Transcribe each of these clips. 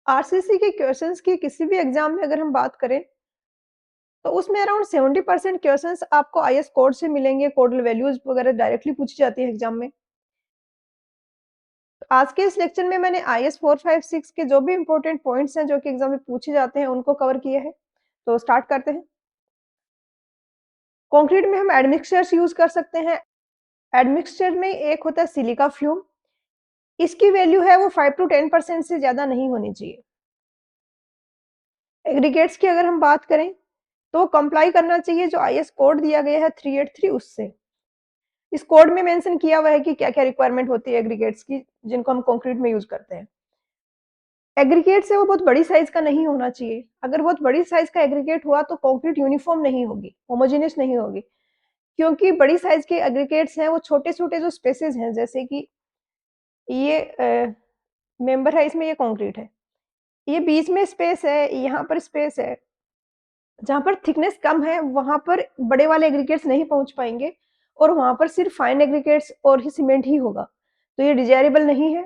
RCC के questions की किसी भी एग्जाम में अगर हम बात करें तो उसमें अराउंड 70% क्वेश्चंस आपको आईएस कोड से मिलेंगे। कोडल वैल्यूज वगैरह डायरेक्टली पूछी जाती है एग्जाम में। तो आज के इस लेक्चर में मैंने आईएस 456 के जो भी इंपॉर्टेंट पॉइंट्स हैं जो कि एग्जाम में पूछे जाते हैं उनको कवर किया है। तो स्टार्ट करते हैं। कंक्रीट में हम एडमिक्सचर्स यूज कर सकते हैं। एडमिक्सचर में एक होता है सिलिका फ्यूम। इसकी वैल्यू है वो 5 to 10% से ज्यादा नहीं होनी चाहिए। एग्रीगेट्स की अगर हम बात करें तो कंप्लाई करना चाहिए जो आईएस कोड दिया गया है 383 उससे। इस कोड में मेंशन किया हुआ है कि क्या क्या रिक्वायरमेंट होती है एग्रीगेट्स की जिनको हम कंक्रीट में यूज करते हैं। एग्रीगेट्स है वो बहुत बड़ी साइज का नहीं होना चाहिए। अगर बहुत बड़ी साइज का एग्रीगेट हुआ तो कंक्रीट यूनिफॉर्म नहीं होगी, होमोजेनियस नहीं होगी, क्योंकि बड़ी साइज के एग्रीगेट्स हैं वो छोटे छोटे जो स्पेसेस हैं, जैसे कि ये मेंबर है, इसमें ये कंक्रीट है, ये बीच में स्पेस है, यहाँ पर स्पेस है, जहां पर थिकनेस कम है वहां पर बड़े वाले एग्रीगेट्स नहीं पहुंच पाएंगे और वहां पर सिर्फ फाइन एग्रीगेट्स और ही सीमेंट ही होगा। तो ये डिजायरेबल नहीं है।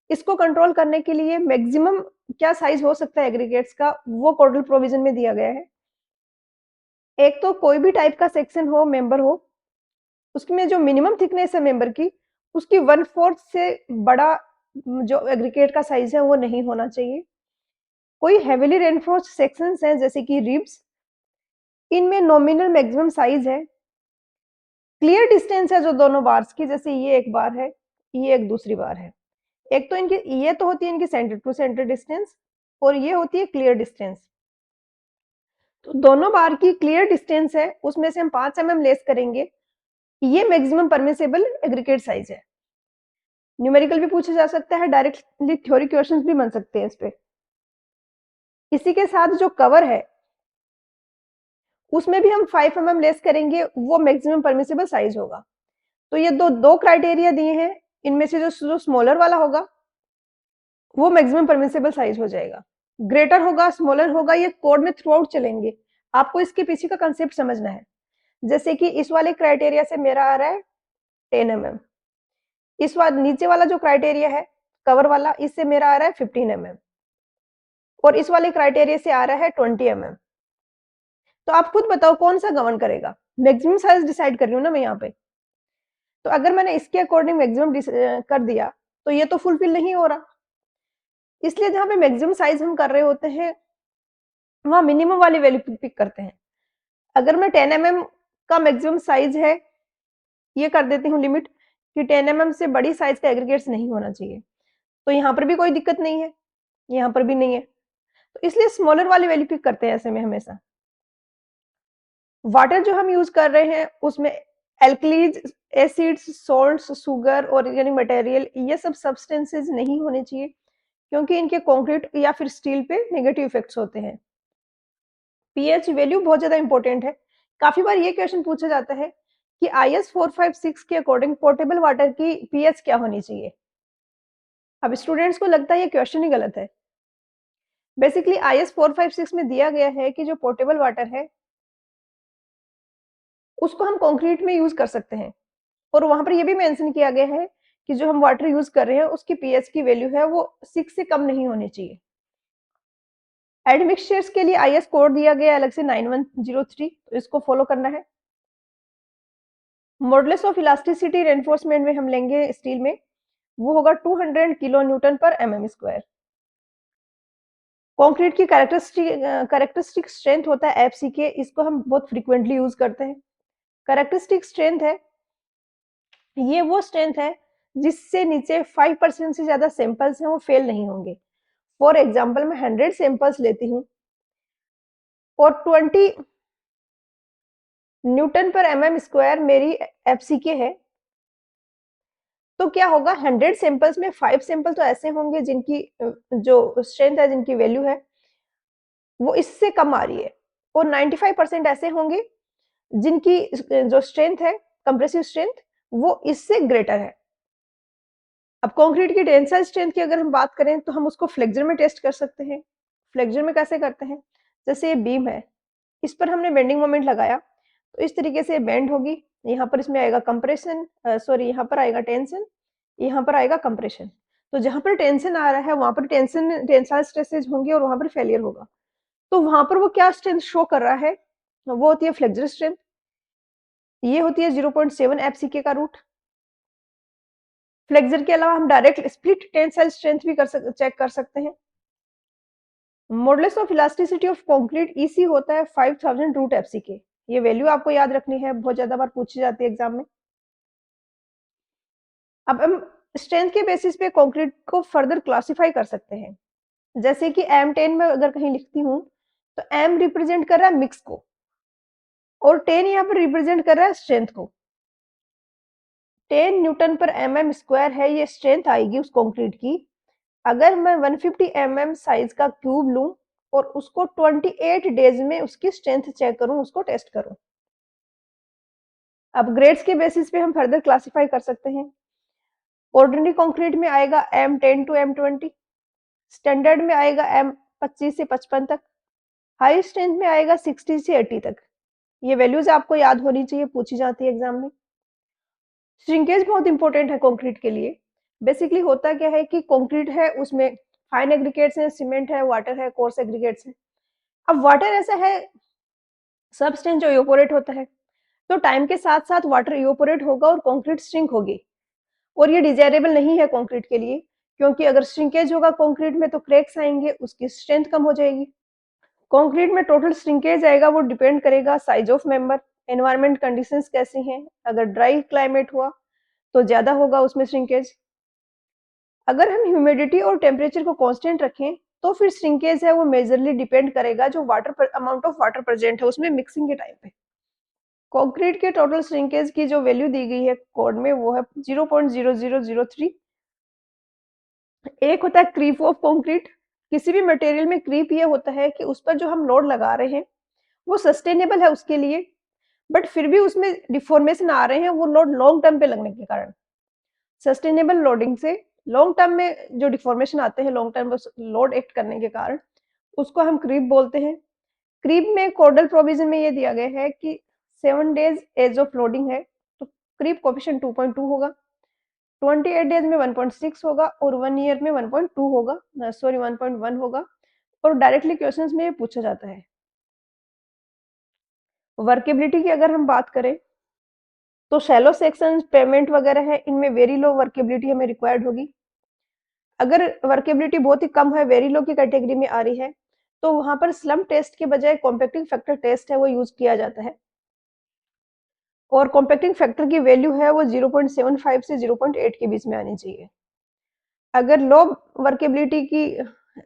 इसको कंट्रोल करने के लिए मैक्सिमम क्या साइज हो सकता है एग्रीगेट्स का, वो कोडल प्रोविजन में दिया गया है। एक तो कोई भी टाइप का सेक्शन हो, मेंबर हो, उसमें जो मिनिमम थिकनेस है मेंबर की, उसकी 1/4 से बड़ा जो एग्रीगेट का साइज है वो नहीं होना चाहिए। कोई हेविली रेनफोर्स्ड सेक्शंस हैं जैसे कि रिब्स, इनमें नॉमिनल मैक्सिमम साइज है। क्लियर डिस्टेंस है जो दोनों बार्स की, जैसे ये एक बार है, ये एक दूसरी बार है। एक तो इनकी ये तो होती है इनकी सेंटर टू सेंटर डिस्टेंस और ये होती है क्लियर डिस्टेंस। तो दोनों बार की क्लियर डिस्टेंस है, उसमें से हम 5 mm लेस करेंगे। ये मैक्सिमम परमिसेबल एग्रीगेट साइज है। न्यूमेरिकल भी पूछा जा सकता है, डायरेक्टली थ्योरी क्वेश्चंस भी बन सकते हैं इस पे। इसी के साथ जो कवर है उसमें भी हम 5 mm लेस करेंगे, वो मैक्सिमम परमिसेबल साइज होगा। तो ये दो दो क्राइटेरिया दिए हैं, इनमें से जो स्मॉलर वाला होगा वो मैक्सिमम परमिसेबल साइज हो जाएगा। ग्रेटर होगा, स्मॉलर होगा, ये कोड में थ्रू आउट चलेंगे। आपको इसके पीछे का कंसेप्ट समझना है। जैसे कि इस वाले क्राइटेरिया से मेरा आ रहा है 10 mm, इस बार नीचे वाला जो क्राइटेरिया है कवर वाला, इससे मेरा आ रहा है 15 mm और इस वाले क्राइटेरिया से आ रहा है 20 mm। तो आप खुद बताओ कौन सा गवर्न करेगा। मैक्सिमम साइज डिसाइड कर रही हूँ ना मैं यहाँ पे। तो अगर मैंने इसके अकॉर्डिंग मैक्सिमम कर दिया तो ये तो फुलफिल नहीं हो रहा। इसलिए जहां पे मैक्सिमम साइज हम कर रहे होते हैं वहां मिनिमम वाली वैल्यू पिक करते हैं। अगर मैं 10 mm का मैक्सिमम साइज है, ये कर देती हूँ लिमिट कि 10 mm से बड़ी साइज का एग्रीगेट्स नहीं होना चाहिए, तो यहाँ पर भी कोई दिक्कत नहीं है, यहाँ पर भी नहीं है। तो इसलिए स्मॉलर वाली वैल्यू पिक करते हैं ऐसे में हमेशा। वाटर जो हम यूज कर रहे हैं उसमें alkalis, acids, salts, sugar, organic material, ये सब सब्सटेंसेस नहीं होने चाहिए, क्योंकि इनके कंक्रीट या फिर स्टील पे नेगेटिव इफेक्ट्स होते हैं। पीएच वैल्यू बहुत ज्यादा इंपॉर्टेंट है। काफी बार ये क्वेश्चन पूछा जाता है कि आईएस 456 के अकॉर्डिंग पोर्टेबल वाटर की पीएच क्या होनी चाहिए। अब स्टूडेंट्स को लगता है ये क्वेश्चन ही गलत है। बेसिकली आईएस 456 में दिया गया है कि जो पोर्टेबल वाटर है उसको हम कंक्रीट में यूज कर सकते हैं, और वहां पर ये भी मेंशन किया गया है कि जो हम वाटर यूज कर रहे हैं उसकी पीएच की वैल्यू है वो 6 से कम नहीं होनी चाहिए। एडमिक्सचर्स के लिए आईएस कोड दिया गया अलग से 9103, तो इसको फॉलो करना है। मॉडुलस ऑफ इलास्टिसिटी रेनफोर्समेंट में हम लेंगे स्टील में, वो होगा 200 किलो न्यूटन पर mm स्क्वायर। कंक्रीट की कैरेक्टरिस्टिक स्ट्रेंथ होता है एफसीके, इसको हम बहुत फ्रीक्वेंटली यूज करते हैं। कैरेक्टरिस्टिक स्ट्रेंथ है, ये वो स्ट्रेंथ है जिससे नीचे 5% से ज्यादा सैंपल्स हैं वो फेल नहीं होंगे। फॉर एग्जाम्पल मैं 100 सैंपल्स लेती हूँ और 20 न्यूटन पर mm स्क्वायर मेरी एफसीके है, तो क्या होगा, 100 सैंपल्स में 5 सैंपल तो ऐसे होंगे जिनकी जो स्ट्रेंथ है, जिनकी वैल्यू है वो इससे कम आ रही है, और 95% ऐसे होंगे जिनकी जो स्ट्रेंथ है, कंप्रेसिव स्ट्रेंथ, वो इससे ग्रेटर है। अब कंक्रीट की टेंसाइल स्ट्रेंथ की अगर हम बात करें तो हम उसको फ्लेक्चर में टेस्ट कर सकते हैं। फ्लेक्चर में कैसे करते हैं, जैसे ये बीम है, इस पर हमने बेंडिंग मोमेंट लगाया तो इस तरीके से बेंड होगी। यहाँ पर इसमें आएगा कंप्रेशन, सॉरी यहाँ पर आएगा टेंशन, यहाँ पर आएगा कंप्रेशन। तो जहां पर टेंशन आ रहा है वहां पर टेंसाइल स्ट्रेसेज होंगे और वहां पर फेलियर होगा। तो वहां पर वो क्या स्ट्रेंथ शो कर रहा है, वो होती है फ्लेक्सर स्ट्रेंथ। ये होती है 0.7 एफसीके का रूट। फ्लेक्सर के अलावा हम डायरेक्ट स्प्लिट टेंसाइल स्ट्रेंथ भी चेक कर सकते हैं। Modulus of elasticity of concrete EC होता है 5000 रूट एफसीके। ये वैल्यू आपको याद रखनी है, बहुत ज्यादा बार पूछी जाती है एग्जाम में। अब हम स्ट्रेंथ के बेसिस पे कंक्रीट को फर्दर क्लासिफाई कर सकते हैं। जैसे कि M10 में अगर कहीं लिखती हूँ तो M रिप्रेजेंट कर रहा है मिक्स को और 10 यहाँ पर रिप्रेजेंट कर रहा है स्ट्रेंथ को। 10 न्यूटन पर mm स्क्वायर है ये स्ट्रेंथ आएगी उस कंक्रीट की। अगर मैं 150 mm साइज का क्यूब लूं और उसको 28 डेज में उसकी स्ट्रेंथ चेक करूं, उसको टेस्ट करूं। अब ग्रेड्स के बेसिस पे हम फर्दर क्लासिफाई कर सकते हैं। ऑर्डिनरी कंक्रीट में आएगा M10 टू M20, स्टैंडर्ड में आएगा M25 से 55 तक, हाई स्ट्रेंथ में आएगा 60 से 80 तक। ये वैल्यूज आपको याद होनी चाहिए, पूछी जाती है एग्जाम में। श्रिंकेज बहुत इंपॉर्टेंट है कंक्रीट के लिए। बेसिकली होता क्या है कि कंक्रीट है उसमें फाइन एग्रीगेट्स हैं, सीमेंट है, वाटर है, कोर्स एग्रीगेट्स है। अब वाटर ऐसा है सबस्टेंस जो इवोपोरेट होता है, तो टाइम के साथ साथ वाटर इवोपोरेट होगा और कंक्रीट श्रिंक होगी और ये डिजायरेबल नहीं है कंक्रीट के लिए, क्योंकि अगर श्रिंकेज होगा कंक्रीट में तो क्रैक्स आएंगे, उसकी स्ट्रेंथ कम हो जाएगी। कंक्रीट में टोटल श्रिंकेज आएगा वो डिपेंड करेगा size of member, environment conditions कैसी हैं। अगर ड्राई क्लाइमेट हुआ तो ज्यादा होगा उसमें श्रिंकेज। अगर हम ह्यूमिडिटी और टेम्परेचर को कांस्टेंट रखें तो फिर श्रिंकेज है वो मेजरली डिपेंड करेगा जो अमाउंट ऑफ वाटर प्रेजेंट है उसमें मिक्सिंग के टाइम पे। कंक्रीट के टोटल श्रिंकेज की जो वैल्यू दी गई है कोड में वो है 0.0003। एक होता है क्रीप ऑफ कंक्रीट। किसी भी मटेरियल में क्रीप ये होता है कि उस पर जो हम लोड लगा रहे हैं वो सस्टेनेबल है उसके लिए, बट फिर भी उसमें डिफॉर्मेशन आ रहे हैं वो लोड लॉन्ग टर्म पे लगने के कारण। सस्टेनेबल लोडिंग से लॉन्ग टर्म में जो डिफॉर्मेशन आते हैं लॉन्ग टर्म लोड एक्ट करने के कारण, उसको हम क्रीप बोलते हैं। क्रीप में कोडल प्रोविजन में ये दिया गया है कि 7 डेज एज ऑफ लोडिंग है तो क्रीप कोफिशिएंट 2.2 होगा, 28 डेज में 1.6 होगा और 1 ईयर में 1.2 होगा, सॉरी 1.1 होगा। और डायरेक्टली क्वेश्चंस में ये पूछा जाता है। वर्केबिलिटी की अगर हम बात करें तो शैलो सेक्शन पेमेंट वगैरह है इनमें वेरी लो वर्केबिलिटी हमें रिक्वायर्ड होगी। अगर वर्केबिलिटी बहुत ही कम है, वेरी लो की कैटेगरी में आ रही है, तो वहां पर स्लम्प टेस्ट के बजाय कॉम्पैक्टिंग फैक्टर टेस्ट है वो यूज किया जाता है और कॉम्पैक्टिंग फैक्टर की वैल्यू है वो 0.75 से 0.8 के बीच में आनी चाहिए। अगर लो वर्केबिलिटी की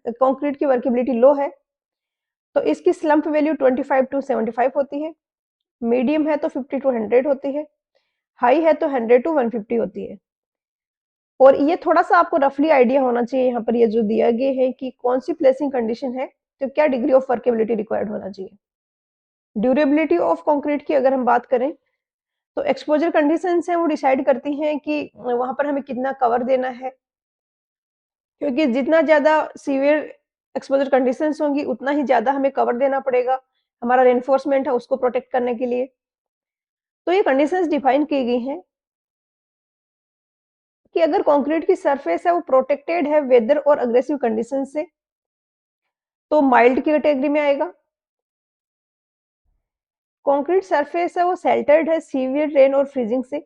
कंक्रीट की वर्केबिलिटी लो है तो इसकी स्लम्प वैल्यू 25 टू 75 होती है, मीडियम है तो 50 टू 100 होती है, हाई है तो 100 टू 150 होती है। और ये थोड़ा सा आपको रफली आइडिया होना चाहिए यहाँ पर ये जो दिया गया है कि कौन सी प्लेसिंग कंडीशन है तो क्या डिग्री ऑफ वर्केबिलिटी रिक्वायर्ड होना चाहिए। ड्यूरेबिलिटी ऑफ कंक्रीट की अगर हम बात करें तो एक्सपोजर कंडीशंस हैं वो डिसाइड करती हैं कि वहां पर हमें कितना कवर देना है, क्योंकि जितना ज्यादा सीवियर एक्सपोजर कंडीशंस होंगी उतना ही ज्यादा हमें कवर देना पड़ेगा हमारा रेनफोर्समेंट है उसको प्रोटेक्ट करने के लिए। तो ये कंडीशंस डिफाइन की गई हैं कि अगर कंक्रीट की सरफेस है वो प्रोटेक्टेड है वेदर और अग्रेसिव कंडीशन से तो माइल्ड की कैटेगरी में आएगा। कंक्रीट सरफेस है वो शेल्टर्ड है सीवियर रेन और फ्रीजिंग से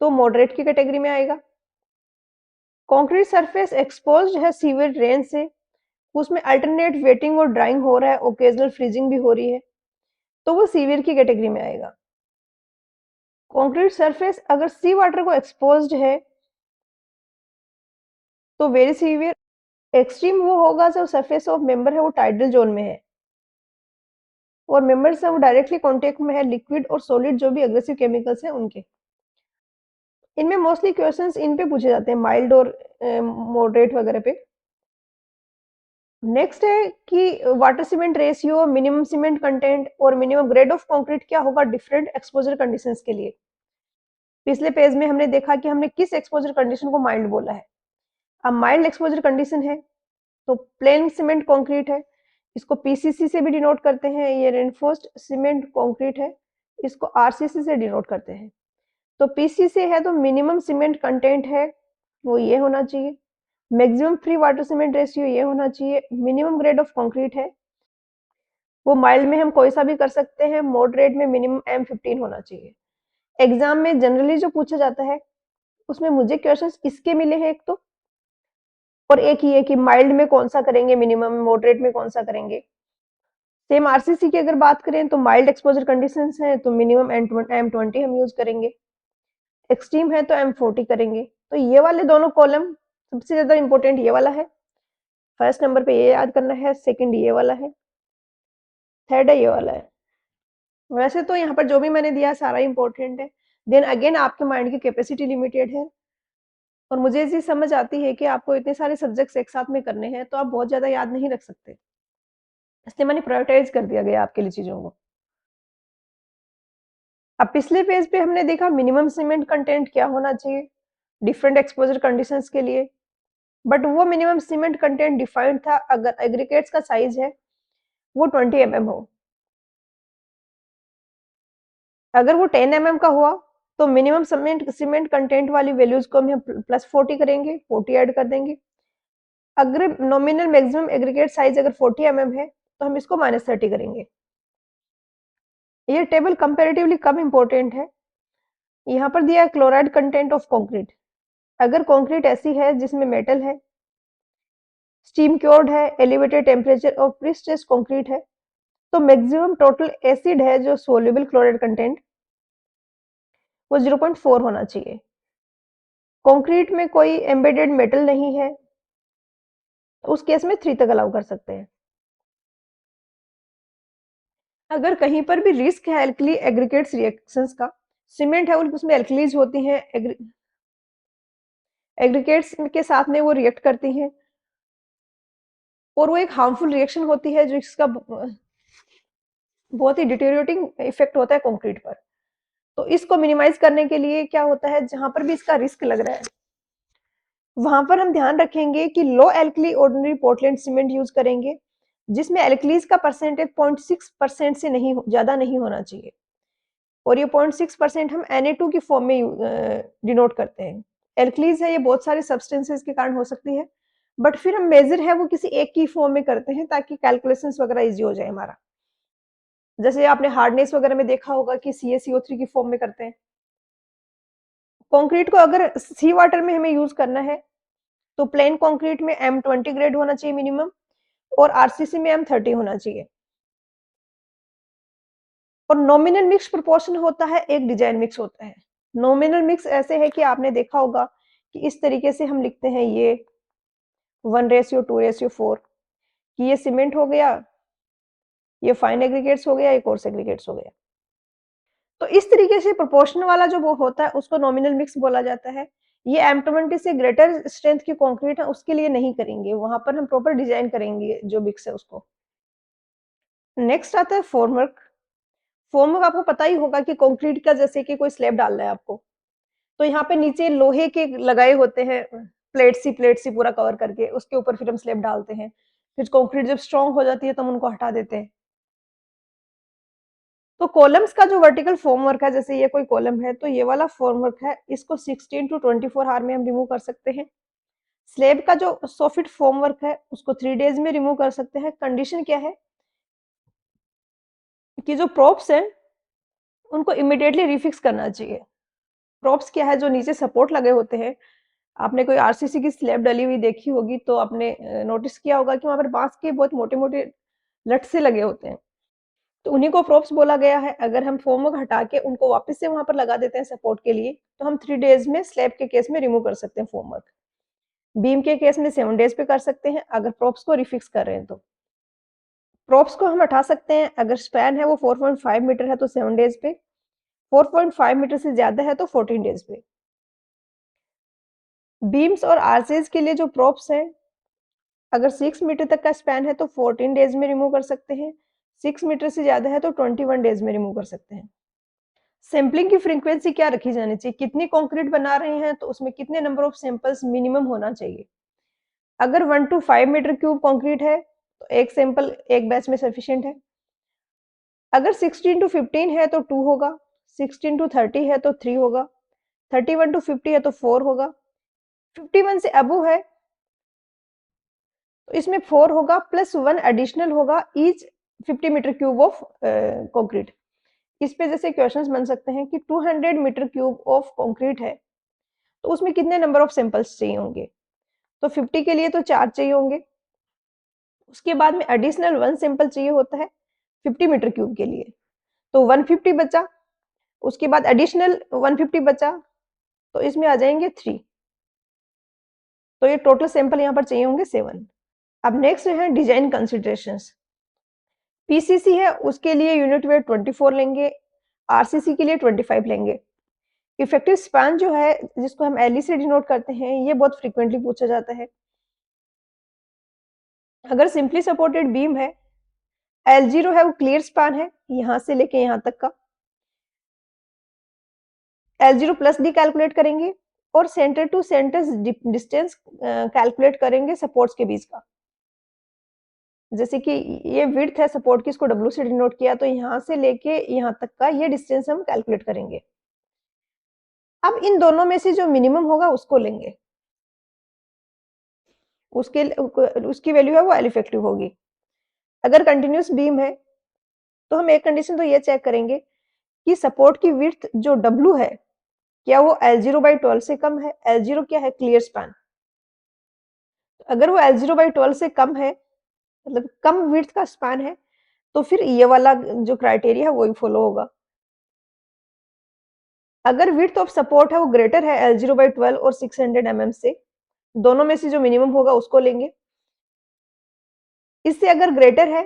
तो मॉडरेट की कैटेगरी में आएगा। कंक्रीट सरफेस एक्सपोज्ड है सीवियर रेन से, उसमें अल्टरनेट वेटिंग और ड्राइंग हो रहा है, ओकेजनल फ्रीजिंग भी हो रही है, तो वो सीवियर की कैटेगरी में आएगा। कंक्रीट सरफेस अगर सी वाटर को एक्सपोज्ड है तो वेरी सीवियर। एक्सट्रीम वो होगा जब सरफेस ऑफ मेंबर है वो टाइडल जोन में है और मेंबर्स है वो डायरेक्टली कांटेक्ट में है लिक्विड और सॉलिड जो भी अग्रेसिव केमिकल्स हैं उनके। इनमें मोस्टली क्वेश्चंस इन पे पूछे जाते हैं माइल्ड और मॉडरेट वगैरह पे। नेक्स्ट है कि water cement ratio, minimum cement content और मिनिमम ग्रेड ऑफ कंक्रीट क्या होगा डिफरेंट एक्सपोजर कंडीशंस के लिए। पिछले पेज में हमने देखा कि हमने किस एक्सपोजर कंडीशन को माइल्ड बोला है। अब माइल्ड एक्सपोजर कंडीशन है तो प्लेन सीमेंट कंक्रीट है, इसको पीसीसी से भी डिनोट करते हैं। ये रेनफोर्स्ड सीमेंट कंक्रीट है, इसको आरसीसी से डिनोट करते हैं। तो पीसीसी है तो मिनिमम सीमेंट कंटेंट है वो ये होना चाहिए। Maximum free water cement ratio ये होना चाहिए। मिनिमम ग्रेड ऑफ कंक्रीट है वो माइल्ड में हम कोई सा भी कर सकते हैं, मॉडरेट में मिनिमम M15 होना चाहिए। एग्जाम में जनरली जो पूछा जाता है उसमें मुझे क्वेश्चंस इसके मिले हैं, एक तो, और एक ये कि माइल्ड में कौन सा करेंगे मिनिमम, मॉडरेट में कौन सा करेंगे। सेम आरसीसी की अगर बात करें तो माइल्ड एक्सपोजर कंडीशंस हैं तो मिनिमम M20 हम यूज करेंगे, एक्सट्रीम है तो M40 करेंगे। तो ये वाले दोनों कॉलम सबसे ज्यादा इंपॉर्टेंट ये वाला है, फर्स्ट नंबर पे ये याद करना है, सेकंड ये वाला है, थर्ड है ये वाला है। वैसे तो यहाँ पर जो भी मैंने दिया सारा इंपॉर्टेंट है, देन अगेन आपके माइंड की कैपेसिटी लिमिटेड है, और मुझे ये चीज समझ आती है कि आपको इतने सारे सब्जेक्ट्स एक साथ में करने हैं तो आप बहुत ज्यादा याद नहीं रख सकते, इसलिए मैंने प्रायोरिटाइज कर दिया गया आपके लिए चीजों को। अब पिछले पेज पे हमने देखा मिनिमम सीमेंट कंटेंट क्या होना चाहिए डिफरेंट एक्सपोजर कंडीशंस के लिए, बट वो मिनिमम सीमेंट कंटेंट डिफाइंड था अगर एग्रीगेट्स का साइज है वो 20 mm हो। अगर वो 10 mm का हुआ तो मिनिमम सीमेंट कंटेंट वाली वैल्यूज को हम +40 करेंगे, 40 ऐड कर देंगे। अगर नॉमिनल मैक्सिमम एग्रीगेट साइज अगर 40 mm है तो हम इसको -30 करेंगे। ये टेबल कंपैरेटिवली कम इंपॉर्टेंट है। यहाँ पर दिया है क्लोराइड कंटेंट ऑफ कंक्रीट। अगर कंक्रीट ऐसी है जिसमें मेटल है, स्टीम क्योर्ड है, एलिवेटेड टेम्परेचर और प्री स्ट्रेस्ड कंक्रीट है, तो मैक्सिमम टोटल एसिड है जो सोल्यूबल क्लोराइड कंटेंट वो 0.4 होना चाहिए। कंक्रीट में कोई एम्बेडेड मेटल नहीं है तो उस केस में 3 तक अलाउ कर सकते हैं। अगर कहीं पर भी रिस्क है एल्कली एग्रीगेट्स रिएक्शंस का, सीमेंट है उसमें एल्कलीज होती हैं, एग्रीगेट्स के साथ में वो रिएक्ट करती हैं और वो एक हार्मफुल रिएक्शन होती है जो इसका बहुत ही डिटेरियोरेटिंग इफेक्ट होता है कंक्रीट पर। तो इसको मिनिमाइज करने के लिए क्या होता है, जहां पर भी इसका रिस्क लग रहा है वहां पर हम ध्यान रखेंगे कि low alkali ordinary Portland cement use करेंगे जिसमें एल्कलीज का परसेंटेज 0.6% से नहीं ज्यादा नहीं होना चाहिए, और ये 0.6% हम Na2 की फॉर्म में डिनोट करते हैं। एल्कलीज है ये बहुत सारे सब्सटेंसेस के कारण हो सकती है, बट फिर हम मेजर है वो किसी एक की फॉर्म में करते हैं ताकि कैलकुलेशंस वगैरह इजी हो जाए हमारा। जैसे आपने हार्डनेस वगैरह में देखा होगा कि CaCO3 की फॉर्म में करते हैं। कंक्रीट को अगर सी वाटर में हमें यूज करना है तो प्लेन कंक्रीट में M20 ग्रेड होना चाहिए मिनिमम, और आरसीसी में M30 होना चाहिए। और नॉमिनल मिक्स प्रोपोर्शन होता है, एक डिजाइन मिक्स होता है। नॉमिनल मिक्स ऐसे है कि आपने देखा होगा कि इस तरीके से हम लिखते हैं ये 1:2:4 कि ये सीमेंट हो गया, ये फाइन एग्रीगेट्स हो गया, ये कोर्स एग्रीगेट्स हो गया। तो इस तरीके से प्रोपोर्शन वाला जो वो होता है उसको नॉमिनल मिक्स बोला जाता है। ये M20 से ग्रेटर स्ट्रेंथ की कंक्रीट है उसके लिए नहीं करेंगे, वहां पर हम प्रॉपर डिजाइन करेंगे जो मिक्स है उसको। नेक्स्ट आता है फॉर्मवर्क। फॉर्मवर्क आपको पता ही होगा कि कंक्रीट का जैसे कि कोई स्लैब डालना है आपको, तो यहाँ पे नीचे लोहे के लगाए होते हैं प्लेट सी पूरा कवर करके, उसके ऊपर फिर हम स्लैब डालते हैं। फिर कंक्रीट जब स्ट्रांग हो जाती है तो हम उनको हटा देते हैं। तो कॉलम्स का जो वर्टिकल फॉर्मवर्क है, जैसे ये कोई कॉलम है तो ये वाला फॉर्मवर्क है, इसको 16 to 24 आवर में हम रिमूव कर सकते हैं। स्लैब का जो सोफिट फॉर्मवर्क है उसको 3 डेज में रिमूव कर सकते हैं। कंडीशन क्या है कि जो प्रॉप्स हैं उनको इमीडिएटली रिफिक्स करना चाहिए। प्रॉप्स क्या है, जो नीचे सपोर्ट लगे होते हैं, आपने कोई आरसीसी की स्लैब डली हुई देखी होगी तो आपने नोटिस किया होगा कि वहां पर बांस के बहुत मोटे मोटे लट से लगे होते हैं, तो उन्हीं को प्रॉप्स बोला गया है। अगर हम फॉर्मवर्क हटा के उनको वापस से वहां पर लगा देते हैं सपोर्ट के लिए तो हम 3 डेज में स्लैब के केस में रिमूव कर सकते हैं फॉर्मवर्क। बीम के केस में 7 डेज पे कर सकते हैं अगर प्रॉप्स को रिफिक्स कर रहे हैं तो। प्रॉप्स को हम हटा सकते हैं अगर स्पैन है वो 4.5 मीटर है तो 7 डेज पे, 4.5 मीटर से ज्यादा है तो 14 डेज पे। बीम्स और आर्चेज के लिए जो प्रॉप्स हैं, अगर 6 मीटर तक का स्पैन है तो 14 डेज में रिमूव कर सकते हैं, 6 मीटर से ज्यादा है तो 21 डेज में रिमूव कर सकते हैं। सैंपलिंग की फ्रीक्वेंसी क्या रखी जानी चाहिए, कितनी कंक्रीट बना रहे हैं तो उसमें कितने नंबर ऑफ सैंपल्स मिनिमम होना चाहिए। अगर 1 to 5 मीटर क्यूब कंक्रीट है तो एक सैंपल एक बैच में सफिशिएंट है। अगर 16 to 15 है तो 2 होगा, 16 to 30 है तो 3 होगा, 31 to 50 है तो 4 होगा, 51 से अबव है तो इसमें 4 होगा प्लस 1 एडिशनल होगा each 50 metre cube of concrete. इस पे जैसे क्वेश्चंस बन सकते हैं कि 200 मीटर क्यूब ऑफ कंक्रीट है तो उसमें कितने नंबर ऑफ सैंपल्स चाहिए होंगे, तो 50 के लिए तो 4 चाहिए होंगे, उसके बाद में एडिशनल 1 सैंपल चाहिए होता है 50 मीटर क्यूब के लिए, तो 150 बचा, उसके बाद एडिशनल 150 बचा, तो इसमें आ जाएंगे 3, तो ये टोटल सैंपल यहाँ पर चाहिए होंगे 7। अब नेक्स्ट है डिजाइन कंसिडरेशंस। पीसीसी है उसके लिए यूनिट वेट 24 लेंगे, आरसीसी के लिए 25 लेंगे। इफेक्टिव स्पैन जो है जिसको हम एलई से डिनोट करते हैं ये बहुत फ्रीक्वेंटली पूछा जाता है। अगर सिंपली सपोर्टेड बीम है L0 है वो क्लियर स्पैन है यहां से लेके यहां तक का, L0 प्लस डी कैलकुलेट करेंगे और centre to centre distance calculate करेंगे सपोर्ट्स के बीच का। जैसे कि ये विड्थ है सपोर्ट की, इसको W से डिनोट किया, तो यहां से लेके यहां तक का ये डिस्टेंस हम कैलकुलेट करेंगे। अब इन दोनों में से जो मिनिमम होगा उसको लेंगे, उसकी वैल्यू है वो एल इफेक्टिव होगी। अगर कंटिन्यूस बीम है तो हम एक कंडीशन तो ये चेक करेंगे कि सपोर्ट की विड्थ जो W है क्या वो L0/12 से कम है। L0 क्या है, क्लियर स्पैन। अगर वो L0/12 से कम है मतलब कम विड्थ का स्पैन है तो फिर ये वाला जो क्राइटेरिया है वही फॉलो होगा। अगर विड्थ ऑफ सपोर्ट है वो ग्रेटर है L0/12 और 600 mm से, दोनों में से जो मिनिमम होगा उसको लेंगे। इससे अगर ग्रेटर है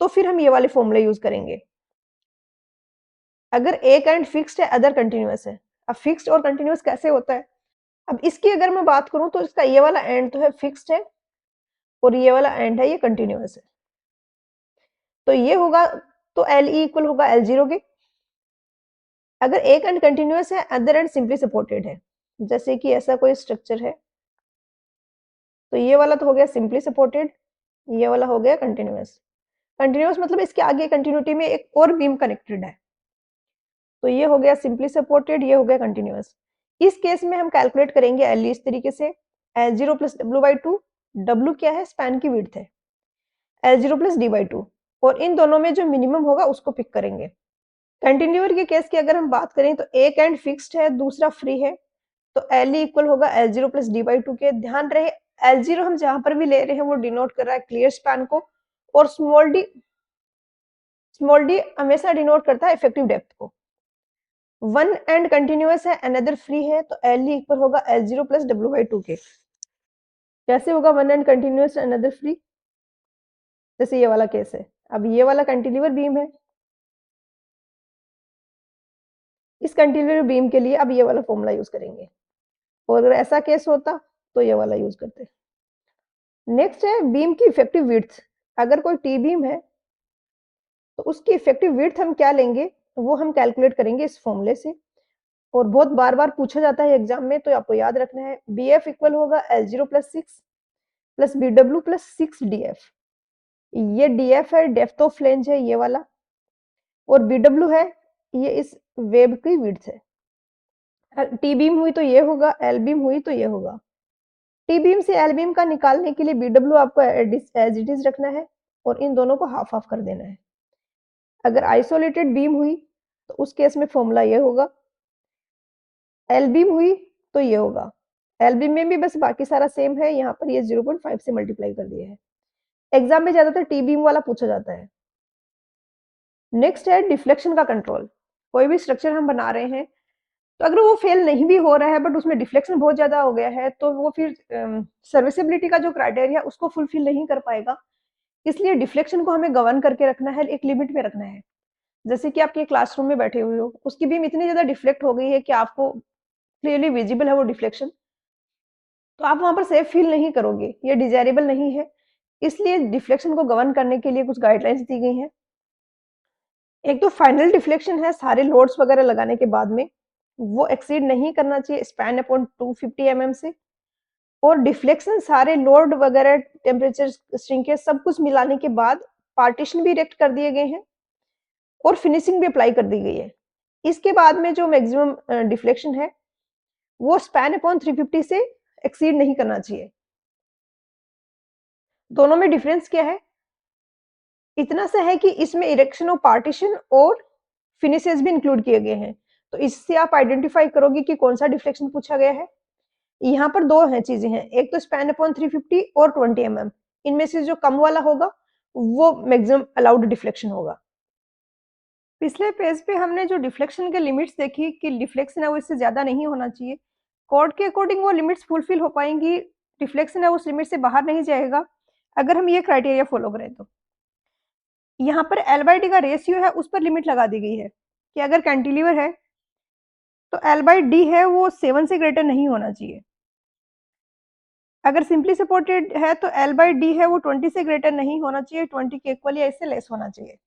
तो फिर हम ये वाले फॉर्मूले यूज करेंगे। अगर एक एंड फिक्स्ड है अदर कंटिन्यूअस है। अब फिक्स्ड और कंटिन्यूअस कैसे होता है, अब इसकी अगर मैं बात करूं तो इसका ये वाला एंड तो है फिक्स्ड है और ये वाला एंड है ये कंटिन्यूअस है, तो ये होगा तो एल ई इक्वल होगा L0 के। अगर एक एंड कंटिन्यूअस है अदर एंड सिंपली सपोर्टेड है, जैसे कि ऐसा कोई स्ट्रक्चर है, तो ये वाला तो हो गया सिंपली सपोर्टेड, ये वाला हो गया कंटिन्यूअस। कंटिन्यूअस मतलब इसके आगे कंटिन्यूटी में एक और बीम कनेक्टेड है, तो ये हो गया सिंपली सपोर्टेड, ये हो गया कंटिन्यूअस। इस केस में हम कैलकुलेट करेंगे एल इस तरीके से, L0 प्लस W/2, W क्या है, स्पैन की विड्थ है, L0 प्लस D/2, और इन दोनों में जो मिनिमम होगा उसको पिक करेंगे। कंटिन्यूअर के केस की अगर हम बात करें तो एक एंड फिक्स्ड है दूसरा फ्री है, तो एल इक्वल होगा L0 प्लस D/2 के। ध्यान रहे L0 हम जहां पर भी ले रहे हैं वो डिनोट कर रहा है क्लियर स्पैन को, और स्मॉल डी हमेशा डिनोट करता है इफेक्टिव डेप्थ को। वन एंड कंटिन्यूअस है अनदर फ्री है, तो एल इक्वल होगा L0 प्लस W/2 के। कैसे होगा one and continuous another free, जैसे ये वाला केस है। अब ये वाला कंटिन्यूअर बीम है, इस कंटिन्यूअर बीम के लिए अब ये वाला फॉर्मूला यूज करेंगे, और अगर ऐसा केस होता तो ये वाला यूज करते। नेक्स्ट है बीम की इफेक्टिव विड्थ। अगर कोई टी बीम है तो उसकी इफेक्टिव विड्थ हम क्या लेंगे वो हम कैलकुलेट करेंगे इस फॉर्मूले से, और बहुत बार बार पूछा जाता है एग्जाम में, तो आपको याद रखना है बी एफ इक्वल होगा L0 plus 6 plus BW plus 6DF। ये DF है डेप्थ ऑफ फ्लेंज है ये वाला, और BW है ये इस वेब की विड्थ है। टी बीम हुई तो ये होगा, एल बीम हुई तो ये होगा। टी बीम से एल बीम का निकालने के लिए BW आपको एज इट इज रखना है और इन दोनों को हाफ हाफ कर देना है। अगर आइसोलेटेड बीम हुई तो उस केस में फॉर्मूला ये होगा, एल बीम हुई तो ये होगा। एल बीम में भी बस बाकी सारा सेम है, यहाँ पर ये 0.5 से मल्टीप्लाई कर दिया है। एग्जाम में ज्यादातर टी बीम वाला पूछा जाता है। नेक्स्ट है डिफ्लेक्शन का कंट्रोल। कोई भी स्ट्रक्चर हम बना रहे हैं तो अगर वो फेल नहीं भी हो रहा है बट उसमें डिफ्लेक्शन बहुत ज्यादा हो गया है तो वो फिर सर्विसेबिलिटी का जो क्राइटेरिया उसको फुलफिल नहीं कर पाएगा। इसलिए डिफ्लेक्शन को हमें गवर्न करके रखना है, एक लिमिट में रखना है। जैसे कि आपके क्लासरूम में बैठे हुए हो, उसकी बीम इतनी ज्यादा डिफ्लेक्ट हो गई है कि आपको क्लियरली विजिबल है वो डिफ्लेक्शन, तो आप वहां पर सेफ फील नहीं करोगे, ये डिजायरेबल नहीं है। इसलिए डिफ्लेक्शन को गवर्न करने के लिए कुछ गाइडलाइंस दी गई हैं। एक तो फाइनल डिफ्लेक्शन है सारे लोड्स वगैरह लगाने के बाद में, वो एक्सीड नहीं करना चाहिए स्पैन अपॉन 250 mm से, और डिफ्लेक्शन सारे लोड वगैरह टेम्परेचर श्रिंकेज सब कुछ मिलाने के बाद पार्टीशन भी इरेक्ट कर दिए गए हैं और फिनिशिंग भी अप्लाई कर दी गई है। इसके बाद में जो मैक्सिमम डिफ्लेक्शन है वो स्पैन अपॉन 350 से एक्सीड नहीं करना चाहिए। दोनों में डिफरेंस क्या है? इतना सा है कि इसमें इरेक्शन ऑफ पार्टीशन और फिनिशेस भी इंक्लूड किए गए हैं। तो इससे आप आइडेंटिफाई करोगे कि कौन सा डिफ्लेक्शन पूछा गया है। यहाँ पर दो हैं चीजें हैं, एक तो स्पैन अपॉन 350 और 20 mm। इनमें से जो कम वाला होगा वो मैक्सिमम अलाउड डिफ्लेक्शन होगा। पिछले पेज पे हमने जो डिफ्लेक्शन के लिमिट्स देखी कि डिफ्लेक्शन है वो इससे ज्यादा नहीं होना चाहिए। कोड के अकॉर्डिंग वो लिमिट्स फुलफिल हो पाएंगी, डिफ्लेक्शन है उस लिमिट से बाहर नहीं जाएगा अगर हम ये क्राइटेरिया फॉलो करें तो। यहाँ पर एल बाई डी का रेशियो है उस पर लिमिट लगा दी गई है कि अगर कैंटिलीवर है तो एल बाई डी है वो 7 से ग्रेटर नहीं होना चाहिए। अगर सिंपली सपोर्टेड है तो एल बाई डी है वो 20 से ग्रेटर नहीं होना चाहिए, 20 के इक्वल या इससे लेस होना चाहिए।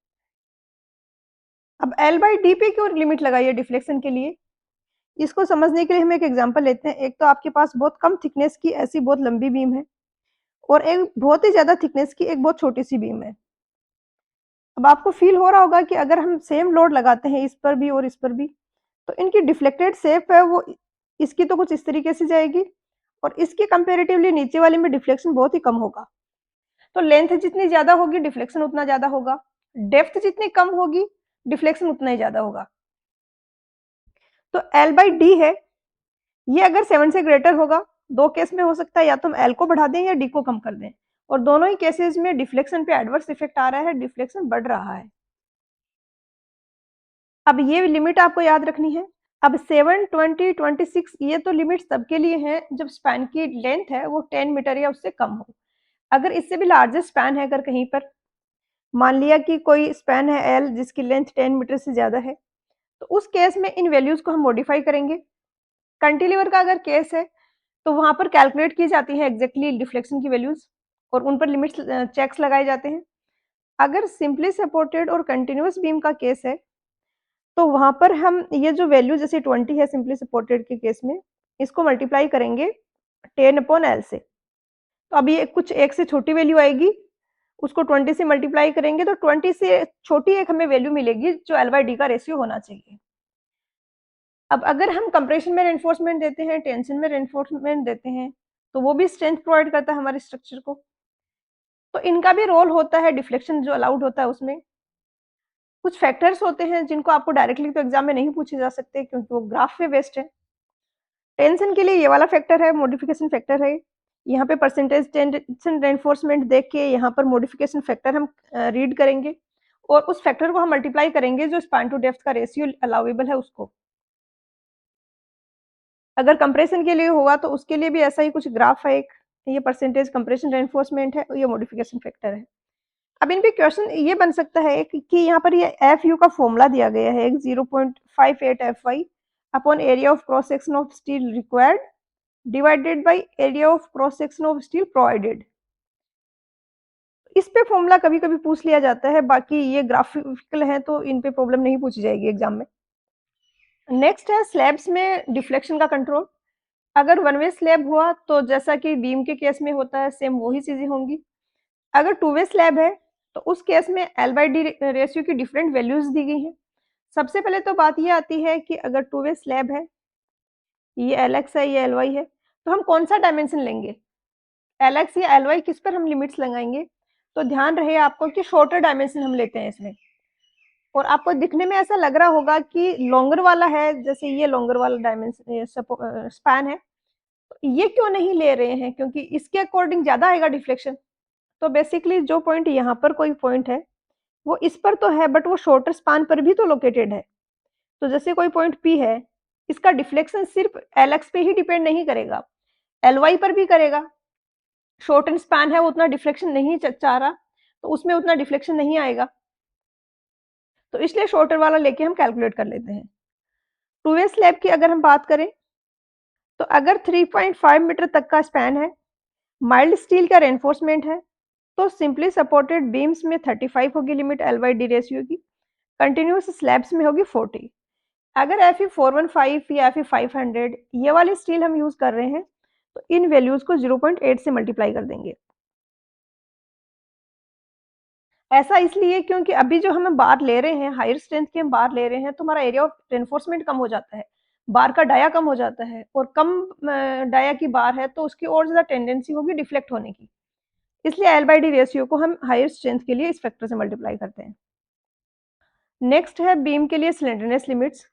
अब एल बाई डी पे क्यों लिमिट लगाई है डिफ्लेक्शन के लिए, इसको समझने के लिए हम एक एग्जांपल लेते हैं। एक तो आपके पास बहुत कम थिकनेस की ऐसी बहुत लंबी बीम है और एक बहुत ही ज्यादा थिकनेस की एक बहुत छोटी सी बीम है। अब आपको फील हो रहा होगा कि अगर हम सेम लोड लगाते हैं इस पर भी और इस पर भी तो इनकी डिफ्लेक्टेड शेप है वो इसकी तो कुछ इस तरीके से जाएगी और इसके कंपेरेटिवली नीचे वाले में डिफ्लेक्शन बहुत ही कम होगा। तो लेंथ जितनी ज्यादा होगी डिफ्लेक्शन उतना ज्यादा होगा, डेप्थ जितनी कम होगी डिफ्लेक्शन उतना ही ज्यादा होगा। तो एल बाई डी है ये अगर 7 से ग्रेटर होगा, दो केस में हो सकता है, या तो हम एल को बढ़ा दें या डी को कम कर दें, और दोनों ही केसेस में डिफ्लेक्शन पे एडवर्स इफेक्ट आ रहा है, डिफ्लेक्शन बढ़ रहा है। अब ये लिमिट आपको याद रखनी है। अब 7, 20, 26 ये तो लिमिट्स तब के लिए हैं जब स्पैन की लेंथ है वो 10 मीटर या उससे कम हो। अगर इससे भी लार्जर स्पैन है, अगर कहीं पर मान लिया कि कोई स्पैन है एल जिसकी लेंथ 10 मीटर से ज्यादा है, तो उस केस में इन वैल्यूज को हम मॉडिफाई करेंगे। कैंटिलीवर का अगर केस है तो वहां पर कैलकुलेट की जाती है एग्जैक्टली डिफ्लेक्शन की वैल्यूज और उन पर लिमिट्स चेक्स लगाए जाते हैं। अगर सिंपली सपोर्टेड और कंटिन्यूअस बीम का केस है तो वहां पर हम ये जो वैल्यू जैसे 20 है सिंपली सपोर्टेड के केस में, इसको मल्टीप्लाई करेंगे 10 अपॉन एल से। तो अब ये कुछ एक से छोटी वैल्यू आएगी, उसको 20 से मल्टीप्लाई करेंगे तो 20 से छोटी एक हमें वैल्यू मिलेगी जो एल बाई डी का रेशियो होना चाहिए। अब अगर हम कंप्रेशन में रेनफोर्समेंट देते हैं, टेंशन में रेनफोर्समेंट देते हैं, तो वो भी स्ट्रेंथ प्रोवाइड करता है हमारे स्ट्रक्चर को। तो इनका भी रोल होता है डिफ्लेक्शन जो अलाउड होता है उसमें। कुछ फैक्टर्स होते हैं जिनको आपको डायरेक्टली तो एग्जाम में नहीं पूछे जा सकते क्योंकि वो ग्राफ पे बेस्ड है। टेंशन के लिए ये वाला फैक्टर है, मॉडिफिकेशन फैक्टर है। यहाँ पे परसेंटेज टेंशन रेनफोर्समेंट देख के यहाँ पर मॉडिफिकेशन फैक्टर हम रीड करेंगे और उस फैक्टर को हम मल्टीप्लाई करेंगे जो स्पैन टू डेप्थ का रेशियो अलाउेबल है उसको। अगर कंप्रेशन के लिए होगा तो उसके लिए भी ऐसा ही कुछ ग्राफ है एक, ये परसेंटेज कंप्रेशन रेनफोर्समेंट है और ये मॉडिफिकेशन फैक्टर है। अब इन पे क्वेश्चन ये बन सकता है एक कि यहाँ पर ये एफ यू का फॉर्मूला दिया गया है एक 0.58 F Y upon area of cross section of steel required divided by area of cross section of steel provided. इस पे फॉर्मूला कभी कभी पूछ लिया जाता है, बाकी ये ग्राफिकल है तो इन पे प्रॉब्लम नहीं पूछी जाएगी एग्जाम में। नेक्स्ट है स्लैब्स में डिफ्लेक्शन का कंट्रोल। अगर वन वे स्लैब हुआ तो जैसा कि बीम के केस में होता है सेम वही चीजें होंगी। अगर टू वे स्लैब है तो उस केस में एल बाई डी रेशियो की डिफरेंट वैल्यूज दी गई हैं। सबसे पहले तो बात ये आती है कि अगर टू वे स्लैब है, ये एल एक्स है, ये एल वाई है, तो हम कौन सा डायमेंशन लेंगे, एल एक्स या एल वाई, किस पर हम लिमिट्स लगाएंगे। तो ध्यान रहे आपको कि शॉर्टर डायमेंशन हम लेते हैं इसमें। और आपको दिखने में ऐसा लग रहा होगा कि लॉन्गर वाला है, जैसे ये लॉन्गर वाला डायमेंशन स्पैन है, तो ये क्यों नहीं ले रहे हैं, क्योंकि इसके अकॉर्डिंग ज्यादा आएगा डिफ्लेक्शन। तो बेसिकली जो पॉइंट यहाँ पर कोई पॉइंट है वो इस पर तो है बट वो शॉर्टर स्पान पर भी तो लोकेटेड है। तो जैसे कोई पॉइंट पी है, इसका डिफ्लेक्शन सिर्फ एल एक्स पे ही डिपेंड नहीं करेगा, एल वाई पर भी करेगा। शॉर्टन स्पैन है वो उतना डिफ्लेक्शन नहीं चाह रहा तो उसमें उतना डिफ्लेक्शन नहीं आएगा, तो इसलिए शॉर्टर वाला लेके हम कैलकुलेट कर लेते हैं। टू वे स्लैब की अगर हम बात करें तो अगर 3.5 मीटर तक का स्पैन है, माइल्ड स्टील का रेनफोर्समेंट है, तो सिंपली सपोर्टेड बीम्स में 35 होगी limit L by D ratio की, कंटिन्यूस स्लैब्स में होगी 40। अगर एफ ई 415 या एफ ई 500 ये वाली स्टील हम यूज कर रहे हैं तो इन वैल्यूज को 0.8 से मल्टीप्लाई कर देंगे। ऐसा इसलिए क्योंकि अभी जो हम बार ले रहे हैं हायर स्ट्रेंथ की हम बार ले रहे हैं तो हमारा एरिया ऑफ रेनफोर्समेंट कम हो जाता है, बार का डाया कम हो जाता है और कम डाया की बार है तो उसकी और ज़्यादा टेंडेंसी होगी डिफ्लेक्ट होने की। इसलिए L/D रेशियो को हम हायर स्ट्रेंथ के लिए इस फैक्टर से मल्टीप्लाई करते हैं। नेक्स्ट है बीम के लिए स्लेंडरनेस लिमिट्स।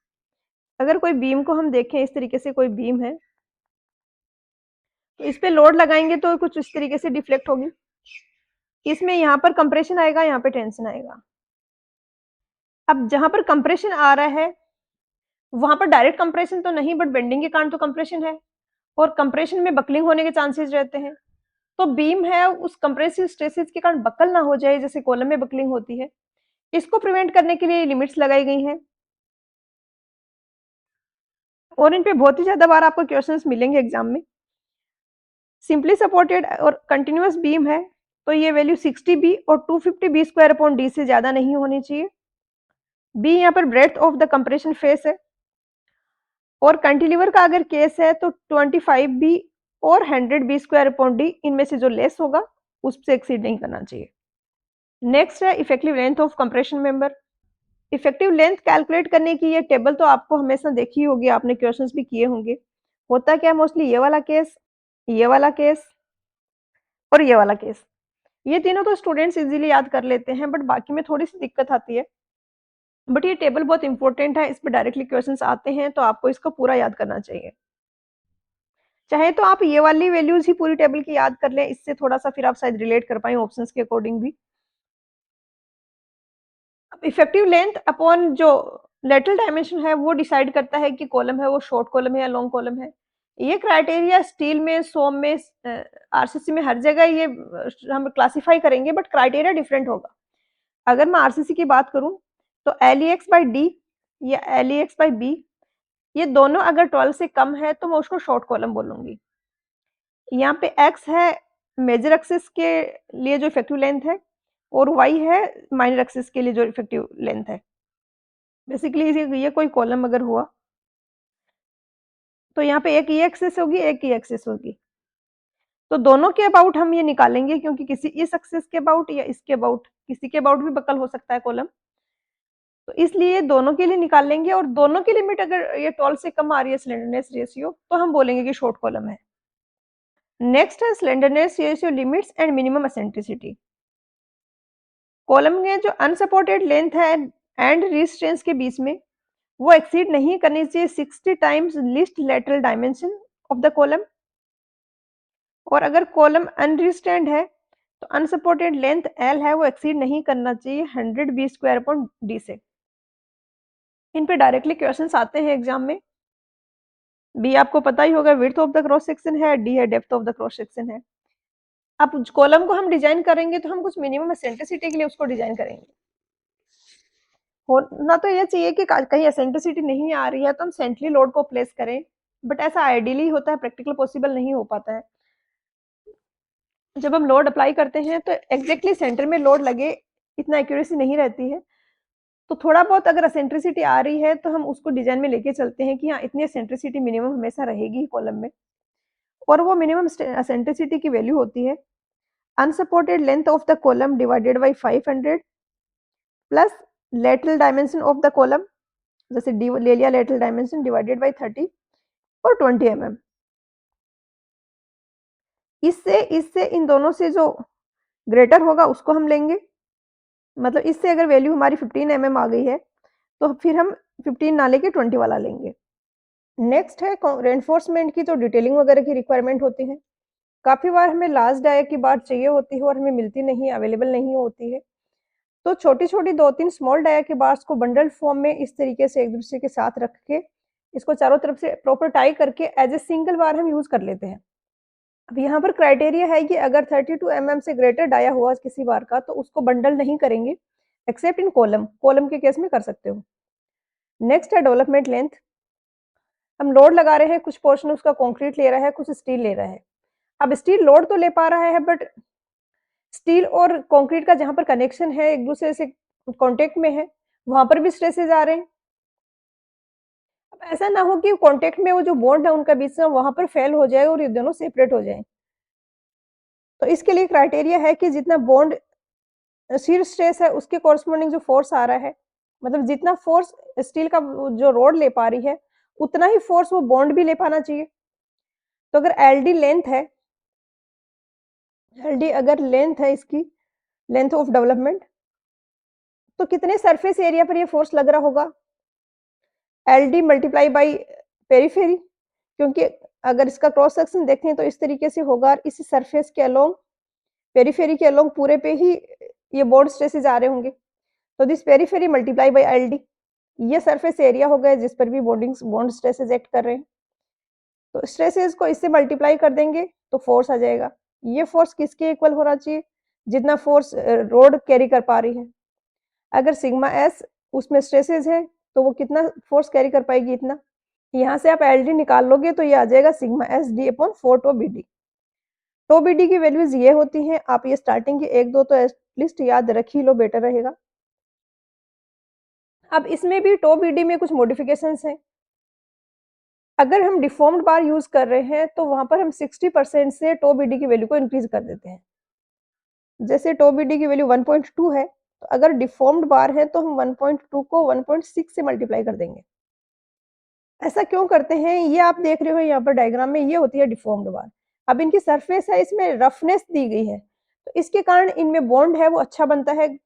अगर कोई बीम को हम देखें, इस तरीके से कोई बीम है, तो इस पे लोड लगाएंगे तो कुछ इस तरीके से डिफ्लेक्ट होगी। इसमें यहाँ पर कंप्रेशन आएगा, यहाँ पे टेंशन आएगा। अब जहाँ पर कंप्रेशन आ रहा है वहां पर डायरेक्ट कंप्रेशन तो नहीं, बट बेंडिंग के कारण तो कंप्रेशन है और कंप्रेशन में बकलिंग होने के चांसेस रहते हैं। तो बीम है उस कंप्रेसिव स्ट्रेसेस के कारण बकल ना हो जाए, जैसे कॉलम में बकलिंग होती है, इसको प्रिवेंट करने के लिए लिमिट्स लगाई गई हैं। और इन पे बहुत ही ज्यादा बार आपको क्वेश्चंस मिलेंगे एग्जाम में। सिंपली सपोर्टेड और कंटिन्यूअस बीम है तो ये वैल्यू 60 बी और 250 बी स्क्वायर अपॉन डी से ज्यादा नहीं होनी चाहिए। बी यहाँ पर breadth of the compression face है और कैंटिलीवर का अगर केस है तो 25 बी और 100 बी स्क्वायर अपॉन डी, इनमें से जो लेस होगा उससे एक्सीड नहीं करना चाहिए। नेक्स्ट है effective length of compression member. Effective length calculate करने की ये टेबल तो आपको हमेशा देखी होगी, आपने क्वेश्चंस भी किए होंगे। होता क्या मोस्टली ये वाला केस, ये वाला केस और ये वाला केस, ये तीनों तो स्टूडेंट्स इजीली याद कर लेते हैं, बट बाकी में थोड़ी सी दिक्कत आती है। बट ये टेबल बहुत इंपॉर्टेंट है, इस पर डायरेक्टली क्वेश्चंस आते हैं तो आपको इसको पूरा याद करना चाहिए। चाहे तो आप ये वाली वैल्यूज ही पूरी टेबल की याद कर लें, इससे थोड़ा सा फिर आप शायद रिलेट कर पाए ऑप्शंस के अकॉर्डिंग भी। अब इफेक्टिव लेंथ अपॉन जो लेटरल डायमेंशन है वो डिसाइड करता है कि कॉलम है वो शॉर्ट कॉलम है या लॉन्ग कॉलम है। ये क्राइटेरिया स्टील में, सोम में, आरसीसी में, हर जगह ये हम क्लासिफाई करेंगे, बट क्राइटेरिया डिफरेंट होगा। अगर मैं आरसीसी की बात करूं तो LEX/D या LEX/B, ये दोनों अगर 12 से कम है तो मैं उसको शॉर्ट कॉलम बोलूंगी। यहाँ पे X है मेजर एक्सिस के लिए जो इफेक्टिव लेंथ है और Y है माइनर एक्सिस के लिए जो इफेक्टिव लेंथ है। बेसिकली ये कोई कॉलम अगर हुआ तो यहाँ पे एक ये एक्सिस होगी, एक ये एक्सिस होगी, तो दोनों के अबाउट हम ये निकालेंगे, क्योंकि किसी इस एक्सिस के अबाउट या इसके अबाउट, किसी के अबाउट भी बकल हो सकता है कॉलम, तो इसलिए दोनों के लिए निकाल लेंगे। और दोनों की लिमिट अगर ये 12 से कम आ रही है स्लेंडरनेस रेशियो, तो हम बोलेंगे कि शॉर्ट कॉलम है। नेक्स्ट है slenderness ratio limits and minimum eccentricity. Column में जो अनसपोर्टेड लेंथ है एंड रिस्ट्रेंस के बीच में, वो एक्सीड नहीं करनी चाहिए 60 times least lateral dimension of the column. और अगर कॉलम अनरिस्टेंड है तो अनसपोर्टेड लेंथ L है वो एक्सीड नहीं करना चाहिए 100 बी स्क्वायर अपॉन डी से। इन पे डायरेक्टली क्वेश्चंस आते हैं एग्जाम में। बी आपको पता ही होगा, width of the cross section है, डी है depth of the cross section है। अब कॉलम को हम डिजाइन करेंगे तो हम कुछ मिनिमम एसेंट्रिसिटी के लिए उसको डिजाइन करेंगे। होना तो ये चाहिए कि कहीं एसेंट्रिसिटी नहीं आ रही है तो हम सेंट्रली लोड को प्लेस करें, बट ऐसा आइडियली होता है, प्रैक्टिकल पॉसिबल नहीं हो पाता है। जब हम लोड अप्लाई करते हैं तो एग्जैक्टली सेंटर में लोड लगे, इतना एक्यूरेसी नहीं रहती है। तो थोड़ा बहुत अगर एसेंट्रिसिटी आ रही है तो हम उसको डिजाइन में लेके चलते हैं कि हाँ इतनी एसेंट्रिसिटी मिनिमम हमेशा रहेगी कॉलम में, और वो मिनिमम एसेंट्रिसिटी की वैल्यू होती है unsupported length of the column divided by 500 plus lateral dimension of the column, जैसे डी ले लिया लेटरल डायमेंशन, डिवाइडेड बाई 30 और 20 mm। इससे इससे इन दोनों से जो ग्रेटर होगा उसको हम लेंगे। मतलब इससे अगर वैल्यू हमारी 15 mm आ गई है तो फिर हम 15 ना लेके 20 वाला लेंगे। नेक्स्ट है रेनफोर्समेंट की जो डिटेलिंग वगैरह की रिक्वायरमेंट होती है। काफी बार हमें लास्ट डाया की बार चाहिए होती है और हमें मिलती नहीं, अवेलेबल नहीं होती है। तो छोटी छोटी 2-3 स्मॉल डाया के बार्स को बंडल फॉर्म में इस तरीके से एक दूसरे के साथ रख के इसको चारों तरफ से प्रॉपर टाई करके एज ए सिंगल बार हम यूज कर लेते हैं। अब यहाँ पर क्राइटेरिया है कि अगर 32 mm से ग्रेटर डाया हुआ किसी बार का तो उसको बंडल नहीं करेंगे, एक्सेप्ट इन कॉलम, कॉलम के केस में कर सकते हो। नेक्स्ट है डेवलपमेंट लेंथ। हम लोड लगा रहे हैं, कुछ पोर्शन उसका कंक्रीट ले रहा है, कुछ स्टील ले रहा है। अब स्टील लोड तो ले पा रहा है, बट स्टील और कंक्रीट का जहां पर कनेक्शन है, एक दूसरे से कांटेक्ट में है, वहां पर भी स्ट्रेसेस आ रहे हैं। अब ऐसा ना हो कि कांटेक्ट में वो जो बॉन्ड है उनका बीच में वहां पर फेल हो जाए और ये दोनों सेपरेट हो जाए। तो इसके लिए क्राइटेरिया है कि जितना बॉन्ड शियर स्ट्रेस है उसके कॉरस्पॉन्डिंग जो फोर्स आ रहा है, मतलब जितना फोर्स स्टील का जो रोड ले पा रही है उतना ही फोर्स वो बॉन्ड भी ले पाना चाहिए। तो अगर एलडी लेंथ है, एलडी अगर लेंथ है इसकी, लेंथ ऑफ डेवलपमेंट, तो कितने सरफेस एरिया पर ये फोर्स लग रहा होगा? एलडी मल्टीप्लाई बाई पेरीफेरी, क्योंकि अगर इसका क्रॉस सेक्शन देखें तो इस तरीके से होगा, और इसी सरफेस के अलोंग, पेरीफेरी के अलोंग पूरे पे ही ये बॉन्ड स्ट्रेसेस आ रहे होंगे। तो this periphery multiply by LD, ये सरफेस एरिया हो गया जिस पर भी बॉन्ड स्ट्रेसेस एक्ट कर रहे हैं। तो स्ट्रेसेस को इससे मल्टीप्लाई कर देंगे तो फोर्स आ जाएगा। ये फोर्स किसके इक्वल होना चाहिए? जितना फोर्स रोड कैरी कर पा रही है। अगर सिग्मा एस उसमें स्ट्रेसेस है तो वो कितना फोर्स कैरी कर पाएगी? इतना। यहाँ से आप एल डी निकाल लोगे तो ये आ जाएगा sigma S D upon 4 tau B D. Tau B D की वैल्यूज ये होती हैं, आप ये स्टार्टिंग की एक दो तो एटलीस्ट याद रख ही लो, बेटर रहेगा। अब इसमें भी टो बी डी में कुछ मॉडिफिकेशंस हैं। अगर हम डिफॉर्म्ड बार यूज कर रहे हैं तो वहां पर हम 60% से टो बी डी की वैल्यू को इंक्रीज कर देते हैं। जैसे टो बी डी की वैल्यू 1.2 है, तो अगर डिफॉर्म्ड बार है तो हम 1.2 को 1.6 से मल्टीप्लाई कर देंगे। ऐसा क्यों करते हैं? ये आप देख रहे हो यहाँ पर डायग्राम में, ये होती है डिफॉर्म्ड बार। अब इनकी सरफेस है, इसमें रफनेस दी गई है, तो इसके कारण इनमें बॉन्ड है वो अच्छा बनता है,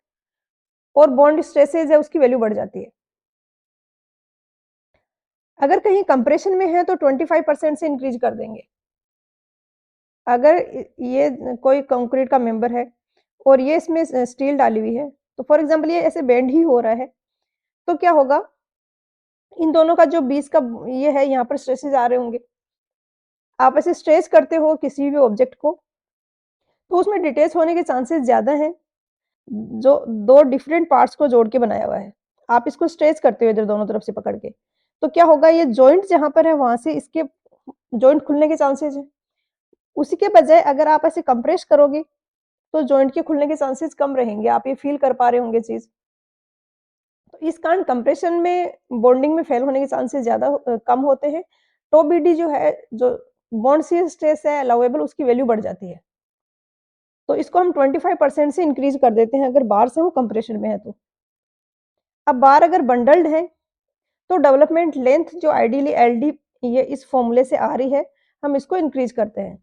और बॉन्ड स्ट्रेसेस है उसकी वैल्यू बढ़ जाती है। अगर कहीं कंप्रेशन में है तो 25% से इंक्रीज कर देंगे। अगर ये कोई कंक्रीट का मेंबर है और ये इसमें स्टील डाली हुई है, तो फॉर एग्जांपल ये ऐसे बेंड ही हो रहा है, तो क्या होगा? इन दोनों का जो बीच का ये है, यहाँ पर स्ट्रेसेस आ रहे होंगे। आप ऐसे स्ट्रेच करते हो किसी भी ऑब्जेक्ट को, तो उसमें डिटेच होने के चांसेस ज़्यादा हैं, जो दो डिफरेंट पार्ट्स को जोड़ के बनाया हुआ है। आप इसको स्ट्रेच करते हो इधर दोनों तरफ से पकड़ के, तो क्या होगा? ये जॉइंट जहाँ पर है वहां से इसके जॉइंट खुलने के चांसेस है। उसी के बजाय अगर आप ऐसे कंप्रेस करोगे तो जॉइंट के खुलने के चांसेस कम रहेंगे। आप ये फील कर पा रहे होंगे चीज। तो इस कारण कंप्रेशन में बॉन्डिंग में फेल होने के चांसेस ज्यादा कम होते हैं। टो बी डी जो है, जो बॉन्ड शीयर स्ट्रेस है अलाउेबल, उसकी वैल्यू बढ़ जाती है। तो इसको हम 25% से इंक्रीज कर देते हैं अगर बार से वो कंप्रेशन में है तो। अब बार अगर बंडल्ड है तो डेवलपमेंट लेंथ जो आइडियली एल डी ये इस फॉर्मूले से आ रही है, हम इसको इंक्रीज करते हैं।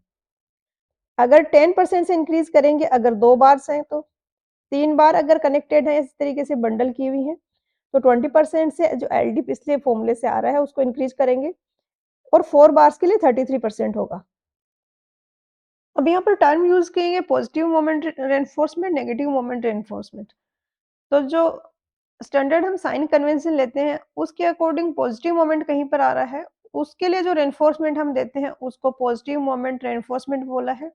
अगर 10% से इंक्रीज करेंगे अगर दो बार्स हैं तो। 3 बार अगर कनेक्टेड है इस तरीके से बंडल की हुई है, तो 20% से जो एल डी पिछले फॉर्मूले से आ रहा है उसको इंक्रीज करेंगे, और 4 बार्स के लिए 33% होगा। अब यहाँ पर टर्म यूज किए positive moment reinforcement, negative moment reinforcement. तो जो स्टैंडर्ड हम साइन कन्वेंशन लेते हैं उसके अकॉर्डिंग पॉजिटिव मोमेंट कहीं पर आ रहा है, उसके लिए जो रेनफोर्समेंट हम देते हैं उसको पॉजिटिव मोमेंट रेनफोर्समेंट बोला है।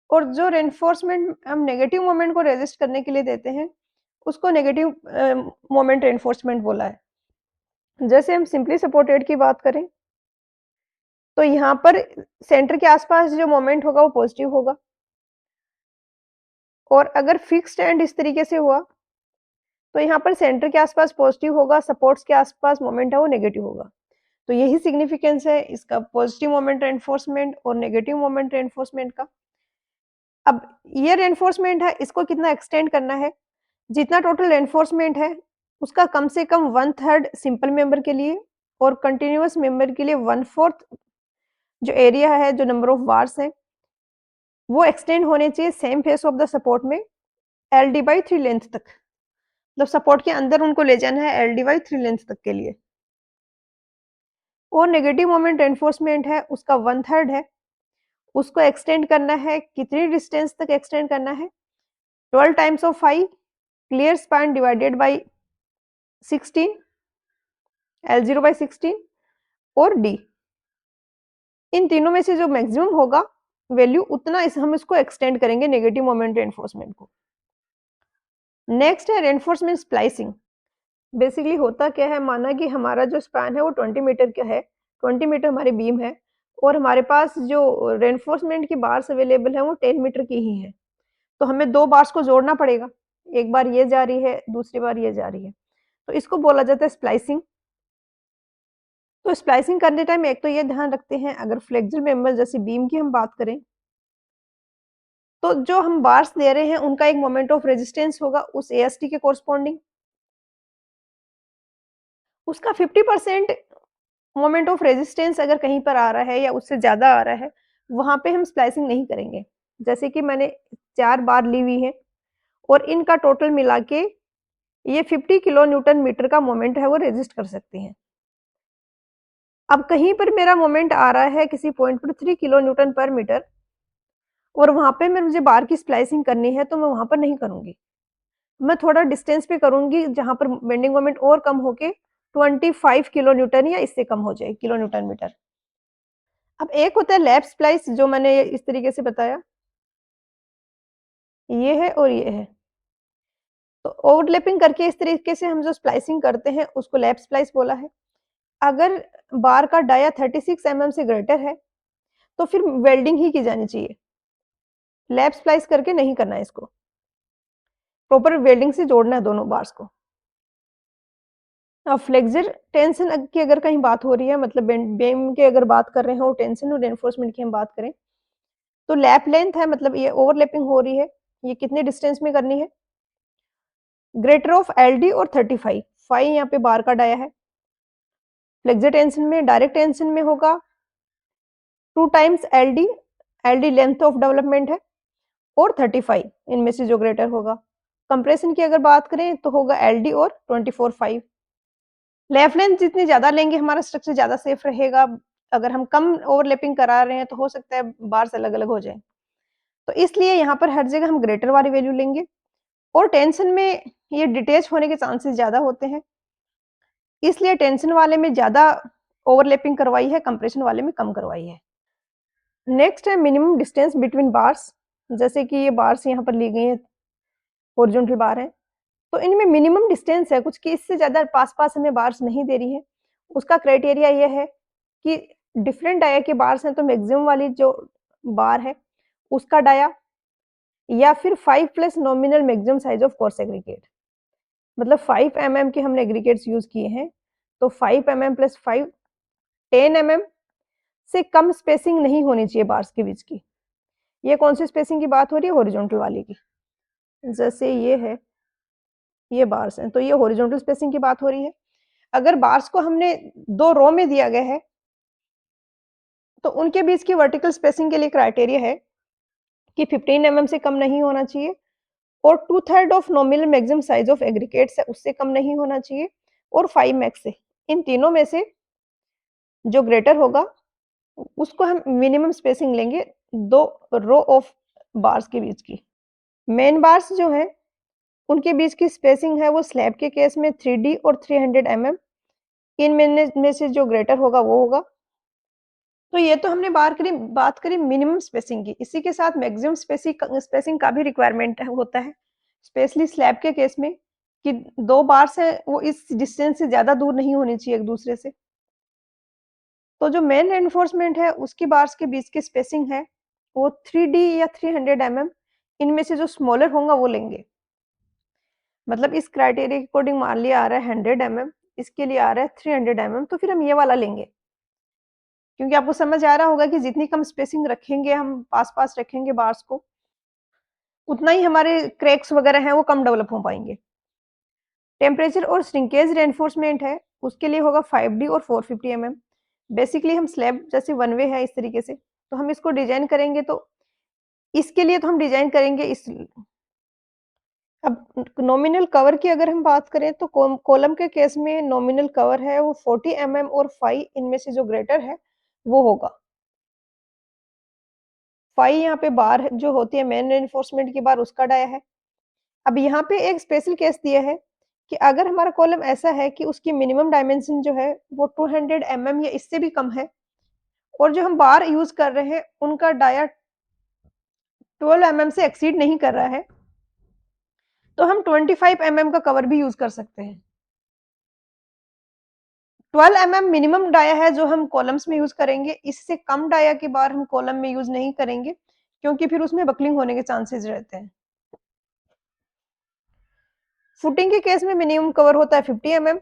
और जो रेनफोर्समेंट हम नेगेटिव मोमेंट को रेजिस्ट करने के लिए देते हैं उसको नेगेटिव मोमेंट रेनफोर्समेंट बोला है। जैसे हम सिंपली सपोर्टेड की बात करें तो यहाँ पर सेंटर के आसपास जो मोमेंट होगा वो पॉजिटिव होगा, और अगर फिक्स्ड एंड इस तरीके से हुआ तो यहाँ पर सेंटर के आसपास पॉजिटिव होगा, सपोर्ट्स के आसपास मोमेंट है वो नेगेटिव होगा। तो यही सिग्निफिकेंस है इसका पॉजिटिव मोमेंट रेनफोर्समेंट और नेगेटिव मोमेंट रेनफोर्समेंट का। अब ये रेनफोर्समेंट है, इसको कितना एक्सटेंड करना है? जितना टोटल रेनफोर्समेंट है उसका कम से कम 1/3 सिंपल मेंबर के लिए, और कंटिन्यूअस मेंबर के लिए 1/4 जो एरिया है, जो नंबर ऑफ बार्स है, वो एक्सटेंड होने चाहिए same face of the support में एल डी बाई 3 लेंथ तक। मतलब सपोर्ट के अंदर उनको ले जाना है एल डी बाई 3 लेंथ तक के लिए। और नेगेटिव मोमेंट रेनफोर्समेंट है उसका 1/3 है, उसको एक्सटेंड करना है कितनी डिस्टेंस तक एक्सटेंड करना है? 12 times of 5 clear span divided by 16 L0 by 16 और D, इन तीनों में से जो मैक्सिमम होगा वैल्यू उतना हम इसको एक्सटेंड करेंगे नेगेटिव मोमेंट रेनफोर्समेंट को। नेक्स्ट है रेनफोर्समेंट स्प्लाइसिंग। बेसिकली होता क्या है, माना कि हमारा जो स्पैन है वो 20 मीटर का है, 20 मीटर हमारी बीम है, और हमारे पास जो रेनफोर्समेंट की बार्स अवेलेबल है वो 10 मीटर की ही है। तो हमें दो बार्स को जोड़ना पड़ेगा, एक बार ये जा रही है, दूसरी बार ये जा रही है, तो इसको बोला जाता है स्प्लाइसिंग। तो स्प्लाइसिंग करने टाइम एक तो ये ध्यान रखते हैं, अगर फ्लेक्सिबल मेंबर जैसे बीम की हम बात करें तो जो हम बार्स दे रहे हैं उनका एक मोमेंट ऑफ रेजिस्टेंस होगा उस एएसटी के कोरस्पॉन्डिंग, उसका 50% मोमेंट ऑफ रेजिस्टेंस अगर कहीं पर आ रहा है या उससे ज़्यादा आ रहा है, वहाँ पे हम स्प्लाइसिंग नहीं करेंगे। जैसे कि मैंने 4 बार ली हुई है और इनका टोटल मिला के ये 50 किलो न्यूटन मीटर का मोमेंट है वो रेजिस्ट कर सकती हैं। अब कहीं पर मेरा मोमेंट आ रहा है किसी पॉइंट पर 3 किलो न्यूटन पर मीटर और वहाँ पे मुझे बार की स्प्लाइसिंग करनी है तो मैं वहाँ पर नहीं करूँगी। मैं थोड़ा डिस्टेंस पे करूँगी जहाँ पर बेंडिंग मोमेंट और कम होके 25 किलो न्यूटन या इससे कम हो जाए किलो न्यूटन मीटर। अब एक होता है लैप स्प्लाइस जो मैंने इस तरीके से बताया, ये है और ये है। तो ओवरलैपिंग करके इस तरीके से हम जो स्प्लाइसिंग करते हैं उसको लैप स्प्लाइस बोला है। अगर बार का डाया 36 एमएम से ग्रेटर है तो फिर वेल्डिंग ही की जानी चाहिए। लैप स्प्लाइस करके नहीं करना है इसको। प्रॉपर वेल्डिंग से जोड़ना है दोनों बार्स को। अब फ्लेक्सर टेंशन की अगर कहीं बात हो रही है मतलब बेम की अगर बात कर रहे हैं और टेंशन और रेनफोर्समेंट की हम बात करें तो लैप लेंथ है मतलब ये ओवरलैपिंग हो रही है, ये कितने डिस्टेंस में करनी है? ग्रेटर ऑफ एलडी और 35 फाई यहाँ पे बार का डाया है। फ्लेक्सर टेंशन में डायरेक्ट टेंशन में होगा 2 times LD, LD length of development है और 35 इनमें से जो ग्रेटर होगा। कंप्रेशन की अगर बात करें तो होगा एलडी और 24/5। लैप लेंथ जितनी ज़्यादा लेंगे हमारा स्ट्रक्चर ज़्यादा सेफ रहेगा। अगर हम कम ओवरलैपिंग करा रहे हैं तो हो सकता है बार्स अलग-अलग हो जाएँ। तो इसलिए यहाँ पर हर जगह हम ग्रेटर वाली वैल्यू लेंगे और टेंशन में ये डिटैच होने के चांसेस ज़्यादा होते हैं। इसलिए टेंशन वाले में ज़्यादा ओवरलैपिंग करवाई है, कंप्रेशन वाले में कम करवाई है। नेक्स्ट है मिनिमम डिस्टेंस बिटवीन बार्स। जैसे कि ये बार्स यहाँ पर ली गई हैं, हॉरिजॉन्टल बार है। तो इनमें मिनिमम डिस्टेंस है कुछ कि इससे ज़्यादा पास-पास हमें बार्स नहीं दे रही है। उसका क्राइटेरिया ये है कि डिफरेंट डाया के बार्स हैं तो मैक्सिमम वाली जो बार है उसका डाया या फिर 5 plus nominal maximum size of coarse aggregate. मतलब 5 एमएम के हमने एग्रीगेट्स यूज़ किए हैं, तो 5 एमएम प्लस 5 10 एमएम से कम स्पेसिंग नहीं होनी चाहिए बार्स के बीच की। ये कौन सी स्पेसिंग की बात हो रही है? हॉरिजॉन्टल वाली की। जैसे ये है, ये बार्स हैं, तो ये हॉरिजॉन्टल स्पेसिंग की बात हो रही है। अगर बार्स को हमने 2 रो में दिया गया है, तो उनके बीच की वर्टिकल स्पेसिंग के लिए क्राइटेरिया है कि 15 एमएम से कम नहीं होना चाहिए और 2/3 of nominal maximum size of aggregates है उससे कम नहीं होना चाहिए और 5 मैक्स से। इन तीनों में से जो ग्रेटर होगा उसको हम मिनिमम स्पेसिंग लेंगे 2 रो ऑफ बार्स के बीच की। मेन बार्स जो हैं उनके बीच की स्पेसिंग है वो स्लैब के केस में 3D और 300 एमएम। में से जो ग्रेटर होगा वो होगा। तो ये तो हमने बात करी मिनिमम स्पेसिंग की। इसी के साथ मैक्सिमम स्पेसिंग का भी रिक्वायरमेंट होता है, स्पेशली स्लैब के केस में कि 2 बार्स हैं वो इस डिस्टेंस से ज़्यादा दूर नहीं होनी चाहिए एक दूसरे से। तो जो मेन रेनफोर्समेंट है उसकी बार्स के बीच की स्पेसिंग है वो 3D या 300 एमएम। इनमें से जो स्मॉलर होगा वो लेंगे। मतलब इस क्राइटेरिया के अकॉर्डिंग मान लिया आ रहा है 100 एमएम, इसके लिए आ रहा है 300 एमएम, तो फिर हम ये वाला लेंगे। क्योंकि आपको समझ आ रहा होगा कि जितनी कम स्पेसिंग रखेंगे हम पास-पास रखेंगे बार्स को, उतना ही हमारे क्रैक्स वगैरह हैं वो कम डेवलप हो पाएँगे। टेम्परेचर और श्रिंकेज रेनफोर्समेंट है, उसके लिए होगा 5D और 450 एमएम। बेसिकली हम स्लैब जैसे वन वे है इस तरीके से, तो हम इसको डिज़ाइन करेंगे तो इसके लिए तो हम डिज़ाइन करेंगे इस। अब नॉमिनल कवर की अगर हम बात करें तो कॉलम के केस में नॉमिनल कवर है वो 40 एमएम और 5 इनमें से जो ग्रेटर है वो होगा। 5 यहाँ पे बार जो होती है मेन रेनफोर्समेंट की बार उसका डाया है। अब यहाँ पे एक स्पेशल केस दिया है कि अगर हमारा कॉलम ऐसा है कि उसकी मिनिमम डायमेंशन जो है वो 200 एमएम या इससे भी कम है और जो हम बार यूज़ कर रहे हैं उनका डाया 12 एमएम से एक्सीड नहीं कर रहा है, तो हम 25 एमएम का कवर भी यूज़ कर सकते हैं। 12 एमएम मिनिमम डाया है जो हम कॉलम्स में यूज़ करेंगे, इससे कम डाया की बार हम कॉलम में यूज़ नहीं करेंगे क्योंकि फिर उसमें बकलिंग होने के चांसेस रहते हैं। फुटिंग के केस में मिनिमम कवर होता है 50 एमएम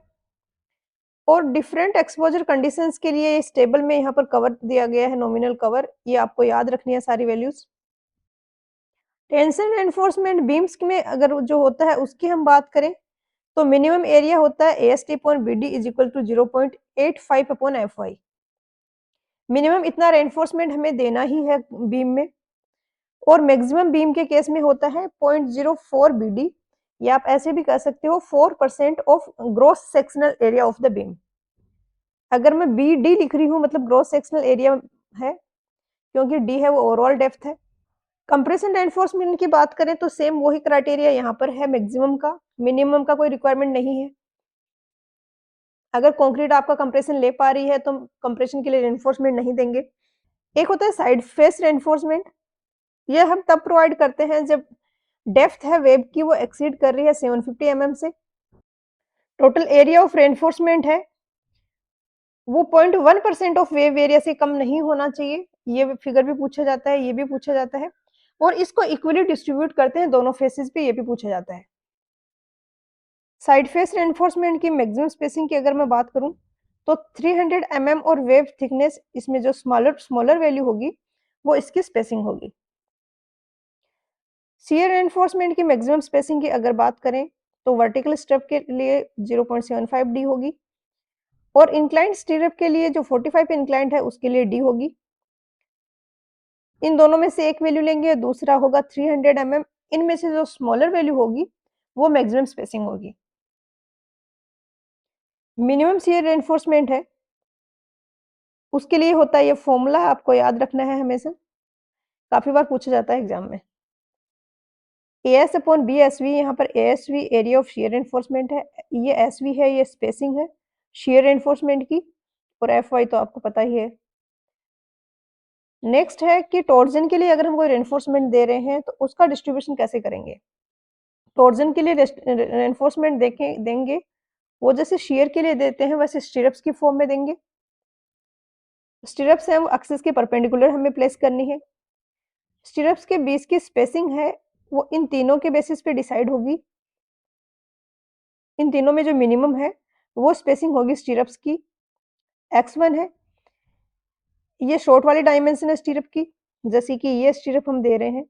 और डिफरेंट एक्सपोजर कंडीशंस के लिए इस टेबल में यहाँ पर कवर दिया गया है नॉमिनल कवर, ये आपको याद रखनी है सारी वैल्यूज। टेंशन एनफोर्समेंट बीम्स में अगर जो होता है उसकी हम बात करें तो मिनिमम एरिया होता है AST upon BD is equal to 0.85 upon FY। Minimum इतना रेनफोर्समेंट हमें देना ही है बीम में, और मैक्सिमम बीम के केस में होता है 0.04 BD, या आप ऐसे भी कह सकते हो 4% of gross sectional area of the beam. अगर मैं BD लिख रही हूँ मतलब ग्रॉस सेक्शनल एरिया है, क्योंकि D है वो ओवरऑल डेप्थ है। कंप्रेशन रेनफोर्समेंट की बात करें तो सेम वही क्राइटेरिया यहाँ पर है, मैक्सिमम का, मिनिमम का कोई रिक्वायरमेंट नहीं है। अगर कंक्रीट आपका कंप्रेशन ले पा रही है तो कंप्रेशन के लिए रेनफोर्समेंट नहीं देंगे। एक होता है साइड फेस रेनफोर्समेंट, ये हम तब प्रोवाइड करते हैं जब डेप्थ है वेब की वो एक्सीड कर रही है 750 mm से। टोटल एरिया ऑफ रेनफोर्समेंट है वो 0.1% ऑफ वेव एरिया से कम नहीं होना चाहिए। ये फिगर भी पूछा जाता है, ये भी पूछा जाता है, और इसको इक्वली डिस्ट्रीब्यूट करते हैं दोनों फेसेस पे, ये भी पूछा जाता है। साइड फेस रेनफोर्समेंट की मैक्सिमम स्पेसिंग की अगर मैं बात करूं तो 300 mm और वेव थिकनेस, इसमें जो स्मॉलर वैल्यू होगी वो इसकी स्पेसिंग होगी। शियर रेनफोर्समेंट की मैक्सिमम स्पेसिंग की अगर बात करें तो वर्टिकल स्ट्रप के लिए 0.75 डी होगी, और इंक्लाइंड स्टीरअप के लिए जो 45 इंक्लाइंड है उसके लिए डी होगी। इन दोनों में से एक वैल्यू लेंगे, दूसरा होगा 300 mm। इनमें से जो स्मॉलर वैल्यू होगी वो मैक्सिमम स्पेसिंग होगी। मिनिमम शियर रेनफोर्समेंट है, उसके लिए होता है ये फॉर्मूला, आपको याद रखना है हमेशा, काफी बार पूछा जाता है एग्जाम में। AS अपॉन BSV, यहाँ पर ASV area of shear reinforcement है, ये SV है, ये स्पेसिंग है शियर रेनफोर्समेंट की, और FY तो आपको पता ही है। नेक्स्ट है कि टॉर्जन के लिए अगर हम कोई रेनफोर्समेंट दे रहे हैं तो उसका डिस्ट्रीब्यूशन कैसे करेंगे। टॉर्जन के लिए रेनफोर्समेंट देंगे वो जैसे शियर के लिए देते हैं वैसे स्टीरअप्स की फॉर्म में देंगे। स्टीरअप्स हैं वो एक्सिस के परपेंडिकुलर हमें प्लेस करनी है। स्टीरअप्स के बीच की स्पेसिंग है वो इन तीनों के बेसिस पे डिसाइड होगी। इन तीनों में जो मिनिमम है वो स्पेसिंग होगी स्टीरअप्स की, x1 है। ये शॉर्ट वाली डायमेंशन है स्टीरअप की, जैसे कि ये स्टीरअप हम दे रहे हैं,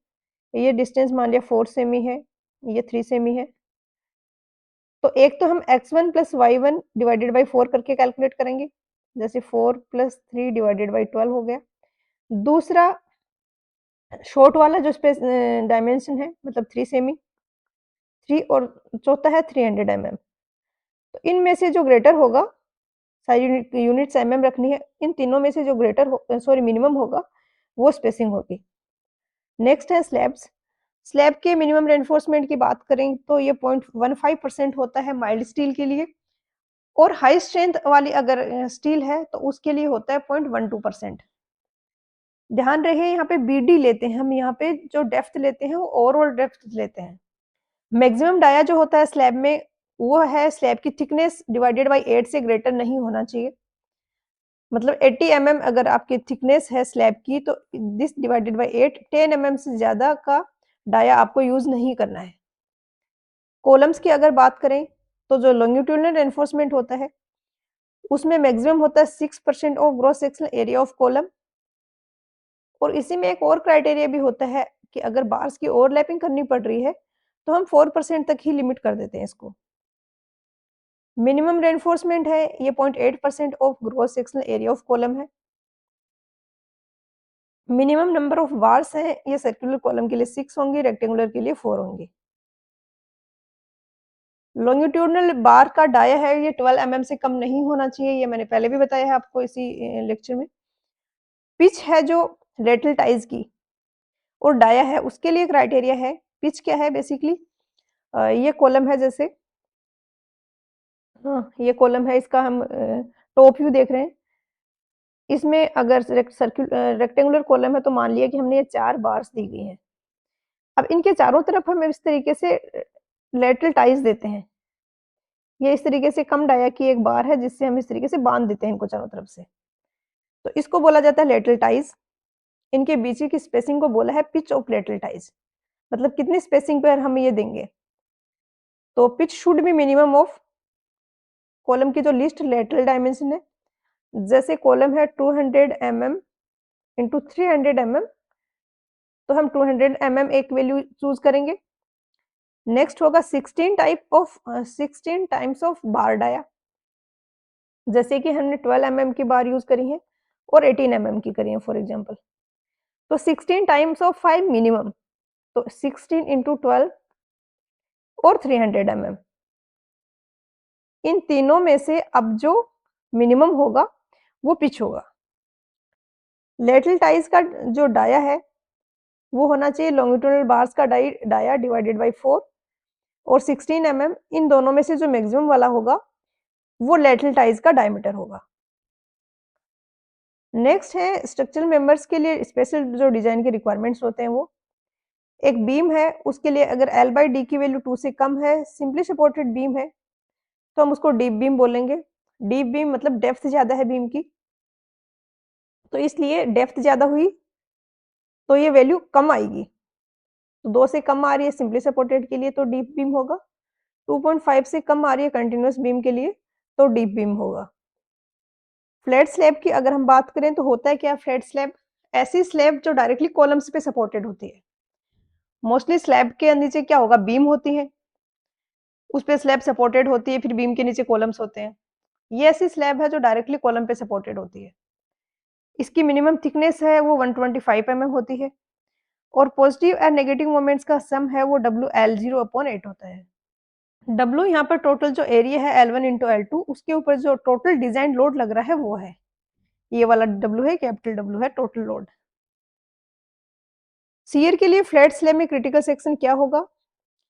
ये डिस्टेंस मान लिया 4 सेमी है, ये 3 सेमी है, तो एक तो हम x1 plus y1 divided by 4 करके कैलकुलेट करेंगे, जैसे 4 प्लस 3 डिवाइडेड बाई 12 हो गया। दूसरा शॉर्ट वाला जो स्पेस डायमेंशन है मतलब 3 सेमी 3, और चौथा है 300 mm। तो इनमें से जो ग्रेटर होगा, सारी यूनिट्स mm रखनी है, इन तीनों में से जो ग्रेटर सॉरी मिनिमम होगा वो स्पेसिंग होगी। नेक्स्ट है स्लैब्स। स्लैब के मिनिमम रेनफोर्समेंट की बात करें तो ये 0.15% होता है माइल्ड स्टील के लिए, और हाई स्ट्रेंथ वाली अगर स्टील है तो उसके लिए होता है 0.12%। ध्यान रहे यहाँ पे BD लेते हैं हम, यहाँ पे जो डेप्थ लेते हैं वो ओवरऑल डेप्थ लेते हैं। मैक्सिमम डाया जो होता है स्लैब में वो है स्लैब की थिकनेस डिवाइडेड बाई 8 से ग्रेटर नहीं होना चाहिए। मतलब 80 mm अगर आपकी थिकनेस है स्लैब की तो दिस डिवाइडेड बाई 8, 10 mm से ज्यादा का डाया आपको यूज नहीं करना है। कॉलम्स की अगर बात करें तो जो लॉन्गिट्यूडनल रेनफोर्समेंट होता है उसमें मैक्सिमम होता है 6% of gross sectional area of column, और इसी में एक और क्राइटेरिया भी होता है कि अगर बार्स की ओवरलैपिंग करनी पड़ रही है तो हम 4% तक ही लिमिट कर देते हैं इसको। मिनिमम रेनफोर्समेंट है ये 0.8% of gross sectional area of column है। मिनिमम नंबर ऑफ बार्स हैं ये सर्कुलर कॉलम के लिए 6 होंगे, रेक्टेंगुलर के लिए 4 होंगे। लॉन्गिट्यूडनल बार का डाया है ये 12 mm से कम नहीं होना चाहिए, ये मैंने पहले भी बताया है आपको इसी लेक्चर में। पिच है जो लेटरल टाइज की और डाया है उसके लिए क्राइटेरिया है। पिच क्या है बेसिकली, ये कॉलम है जैसे, हाँ ये कॉलम है, इसका हम टॉप व्यू देख रहे हैं। इसमें अगर रेक्टेंगुलर कॉलम है तो मान लिया कि हमने ये 4 बार्स दी गई हैं। अब इनके चारों तरफ हम इस तरीके से लेटरल टाइज देते हैं, ये इस तरीके से कम डाया की एक बार है जिससे हम इस तरीके से बांध देते हैं इनको चारों तरफ से, तो इसको बोला जाता है लेटरल टाइज। इनके बीच की स्पेसिंग को बोला है पिच ऑफ लेटरल टाइज, मतलब कितनी स्पेसिंग पर हम ये देंगे। तो pitch should be minimum of column की जो लिस्ट लेटरल डायमेंशन है, जैसे कॉलम है 200 mm इंटू 300 mm, तो हम 200 mm एक वैल्यू चूज करेंगे, नेक्स्ट होगा 16 टाइम्स ऑफ बार डाया, जैसे कि हमने 12 mm की बार यूज करी है और 18 mm की करी है फॉर एग्जांपल। तो 16 टाइम्स ऑफ 5 मिनिमम, तो 16 इंटू 12 और 300 mm। इन तीनों में से अब जो मिनिमम होगा वो पिच होगा। लेटरल टाइज का जो डाया है वो होना चाहिए लॉन्गिट्यूडनल बार्स का डाया डिवाइडेड बाई 4 और 16 mm। इन दोनों में से जो मैक्सिमम वाला होगा वो लेटरल टाइज का डायमीटर होगा। नेक्स्ट है स्ट्रक्चरल मेंबर्स के लिए स्पेशल जो डिजाइन के रिक्वायरमेंट्स होते हैं वो, एक बीम है उसके लिए अगर L बाई डी की वैल्यू 2 से कम है, सिंपली सपोर्टेड बीम है, तो हम उसको डीप बीम बोलेंगे। डीप बीम मतलब डेप्थ ज्यादा है बीम की, तो इसलिए डेप्थ ज्यादा हुई तो ये वैल्यू कम आएगी। तो 2 से कम आ रही है सिंपली सपोर्टेड के लिए तो डीप बीम होगा, 2.5 से कम आ रही है कंटिन्यूअस बीम के लिए तो डीप बीम होगा। फ्लैट स्लैब की अगर हम बात करें तो होता है क्या फ्लैट स्लैब, ऐसी स्लैब जो डायरेक्टली कॉलम्स पे सपोर्टेड होती है। मोस्टली स्लैब के नीचे क्या होगा, बीम होती है, उस पे स्लैब सपोर्टेड होती है, फिर बीम के नीचे कॉलम्स होते हैं। ये ऐसी स्लैब है जो डायरेक्टली कॉलम पे सपोर्टेड होती है। इसकी मिनिमम थिकनेस है वो 125 mm होती है और पॉजिटिव एंड नेगेटिव मोमेंट्स का सम है वो WL0/8 होता है। W यहाँ पर टोटल जो एरिया है L1 इंटू L2, उसके ऊपर जो टोटल डिजाइन लोड लग रहा है वो है, ये वाला W है, कैपिटल W है टोटल लोड। शियर के लिए फ्लैट स्लैब में क्रिटिकल सेक्शन क्या होगा,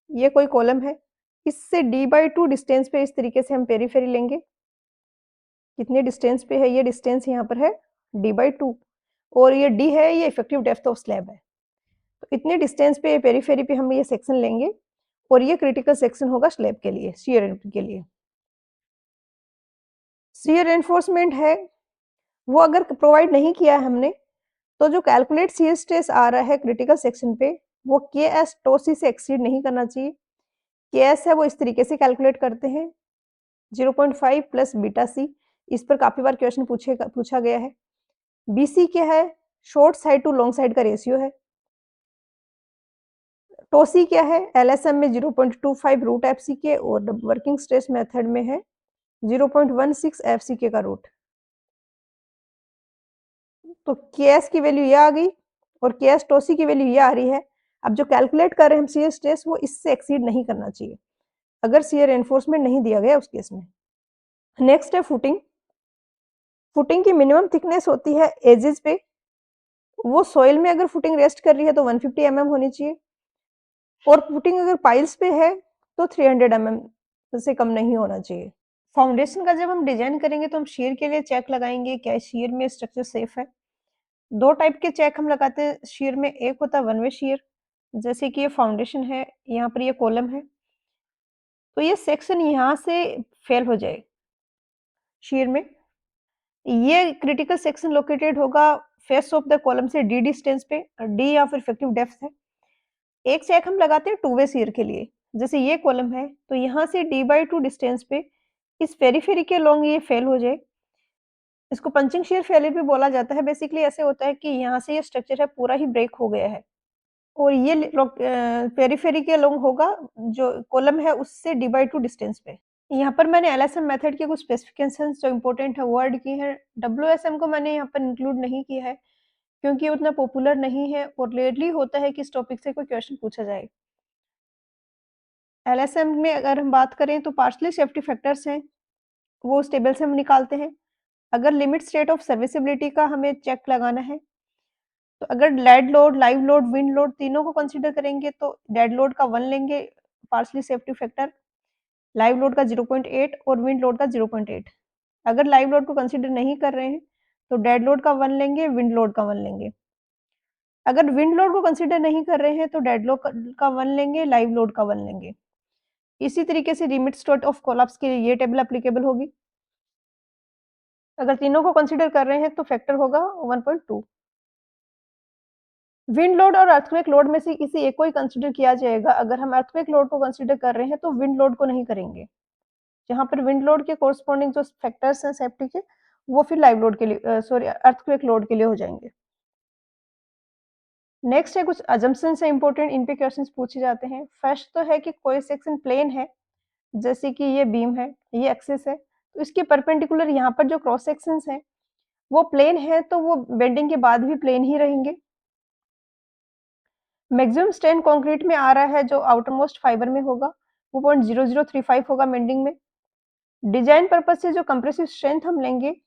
ये कोई कॉलम है, इससे D/2 डिस्टेंस पे इस तरीके से हम पेरीफेरी लेंगे। कितने डिस्टेंस पे है, ये डिस्टेंस यहाँ पर है D/2 और ये D है, ये इफेक्टिव डेप्थ ऑफ स्लैब है। तो इतने डिस्टेंस पे पेरीफेरी पे हम ये सेक्शन लेंगे और ये क्रिटिकल सेक्शन होगा स्लैब के लिए, शियर के लिए। शियर एनफोर्समेंट है वो अगर प्रोवाइड नहीं किया है हमने, तो जो कैलकुलेट शियर स्ट्रेस आ रहा है क्रिटिकल सेक्शन पे वो के एस टोसी से एक्सीड नहीं करना चाहिए। के एस है वो इस तरीके से कैलकुलेट करते हैं 0.5 प्लस बीटा सी, इस पर काफी बार क्वेश्चन पूछा गया है। बीसी क्या है, short side to long side का रेशियो है। टोसी क्या है, एलएसएम में 0.25 रूट एफसी के और वर्किंग स्ट्रेस मेथड में है 0.16 एफसी का रूट। तो के एस की वैल्यू ये आ गई और के एस टोसी की वैल्यू ये आ रही है। अब जो कैलकुलेट कर रहे हैं हम शियर स्ट्रेस वो इससे एक्सीड नहीं करना चाहिए अगर शियर एनफोर्समेंट नहीं दिया गया उस केस में। नेक्स्ट है फुटिंग। फुटिंग की मिनिमम थिकनेस होती है एजेस पे, वो सॉइल में अगर फुटिंग रेस्ट कर रही है तो 150 mm होनी चाहिए और फुटिंग अगर पाइल्स पे है तो 300 mm से कम नहीं होना चाहिए। फाउंडेशन का जब हम डिजाइन करेंगे तो हम शियर के लिए चेक लगाएंगे क्या शियर में स्ट्रक्चर सेफ है। दो टाइप के चेक हम लगाते हैं शियर में, एक होता है वन वे शियर, जैसे कि ये फाउंडेशन है, यहाँ पर ये कॉलम है, तो ये सेक्शन यहाँ से फेल हो जाए शियर में, ये क्रिटिकल सेक्शन लोकेटेड होगा फेस ऑफ द कॉलम से डी डिस्टेंस पे, डी या फिर इफेक्टिव डेप्थ है। एक चेक हम लगाते हैं टू वे शियर के लिए, जैसे ये कॉलम है तो यहाँ से D/2 डिस्टेंस पे इस पेरीफेरी के लॉन्ग ये फेल हो जाए, इसको पंचिंग शियर फेलियर भी बोला जाता है। बेसिकली ऐसे होता है कि यहाँ से ये स्ट्रक्चर है पूरा ही ब्रेक हो गया है और ये पेरीफेरी के लॉन्ग होगा जो कॉलम है उससे D/2 डिस्टेंस पे। यहाँ पर मैंने एलएसएम मेथड के कुछ स्पेसिफिकेशंस जो इम्पोर्टेंट है वो ऐड की है। डब्ल्यूएसएम को मैंने यहाँ पर इंक्लूड नहीं किया है क्योंकि ये उतना पॉपुलर नहीं है और रेयरली होता है कि इस टॉपिक से कोई क्वेश्चन पूछा जाए। एलएसएम में अगर हम बात करें तो पार्शियली सेफ्टी फैक्टर्स हैं, वो उस टेबल से हम निकालते हैं। अगर लिमिट स्टेट ऑफ सर्विसिबिलिटी का हमें चेक लगाना है, तो अगर dead load, live load, wind load तीनों को कंसीडर करेंगे तो डेड लोड का 1 लेंगे partially safety factor, live load का 0.8 और विंड लोड का 0.8। अगर लाइव लोड को कंसीडर नहीं कर रहे हैं तो डेड लोड का 1 लेंगे, विंड लोड का 1 लेंगे। अगर विंड लोड को कंसीडर नहीं कर रहे हैं तो डेड लोड का 1 लेंगे, लाइव लोड का 1 लेंगे। इसी तरीके से लिमिट स्टेट ऑफ कोलैप्स के लिए ये टेबल एप्लीकेबल होगी। अगर तीनों को कंसीडर कर रहे हैं तो फैक्टर होगा 1.2। विंड लोड और अर्थक्वेक लोड में से किसी एक को ही कंसीडर किया जाएगा। अगर हम अर्थक्वेक लोड को कंसीडर कर रहे हैं तो विंड लोड को नहीं करेंगे। जहाँ पर विंड लोड के कोरस्पॉन्डिंग जो फैक्टर्स हैं सेफ्टी के वो फिर लाइव लोड के लिए अर्थक्वेक लोड के लिए हो जाएंगे। नेक्स्ट है कुछ अजम्पशंस है इंपॉर्टेंट, इन पे क्वेश्चंस पूछे जाते हैं। फर्स्ट तो है कि कोई सेक्शन प्लेन है, जैसे कि ये बीम है, ये एक्सिस है, तो इसके परपेंडिकुलर यहाँ पर जो क्रॉस सेक्शंस हैं वो प्लेन है, तो वो बेंडिंग के बाद भी प्लेन ही रहेंगे। मैक्सिमम स्ट्रेंथ कंक्रीट में आ रहा है जो आउटर मोस्ट फाइबर में होगा वो 0.0035 होगा बेंडिंग में। डिजाइन पर्पज से जो कंप्रेसिव स्ट्रेंथ हम लेंगे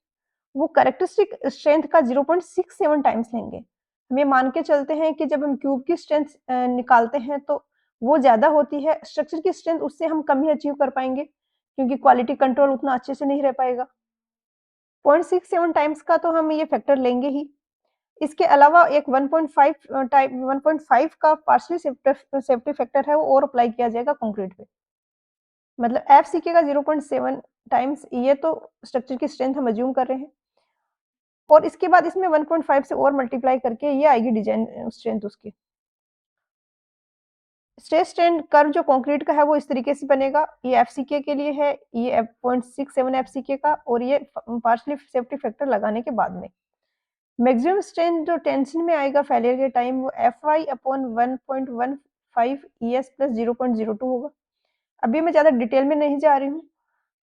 वो कैरेक्टरिस्टिक स्ट्रेंथ का 0.67 टाइम्स लेंगे। हम ये मान के चलते हैं कि जब हम क्यूब की स्ट्रेंथ निकालते हैं तो वो ज्यादा होती है, स्ट्रक्चर की स्ट्रेंथ उससे हम कम ही अचीव कर पाएंगे क्योंकि क्वालिटी कंट्रोल उतना अच्छे से नहीं रह पाएगा। 0.67 टाइम्स का तो हम ये फैक्टर लेंगे ही। इसके अलावा एक 1.5 का पार्शियल सेफ्टी फैक्टर है वो और अप्लाई किया जाएगा कंक्रीट पे। मतलब एफ सी के का 0.7 टाइम्स, ये तो स्ट्रक्चर की स्ट्रेंथ हम अज्यूम कर रहे हैं, और इसके बाद इसमें 1.5 से और मल्टीप्लाई करके ये आएगी डिजाइन स्ट्रेंथ उसकी। स्ट्रेस स्ट्रेन कर्व जो कंक्रीट का है वो इस तरीके से बनेगा, ये एफसीके के लिए है, ये 0.67 एफसीके का, और ये पार्शियली सेफ्टी फैक्टर लगाने के बाद में मैक्सिमम स्ट्रेन जो टेंशन में आएगा फेलियर के टाइम वो Fy अपॉन 1.15 ES प्लस 0.02 होगा। अभी मैं ज्यादा डिटेल में नहीं जा रही हूँ,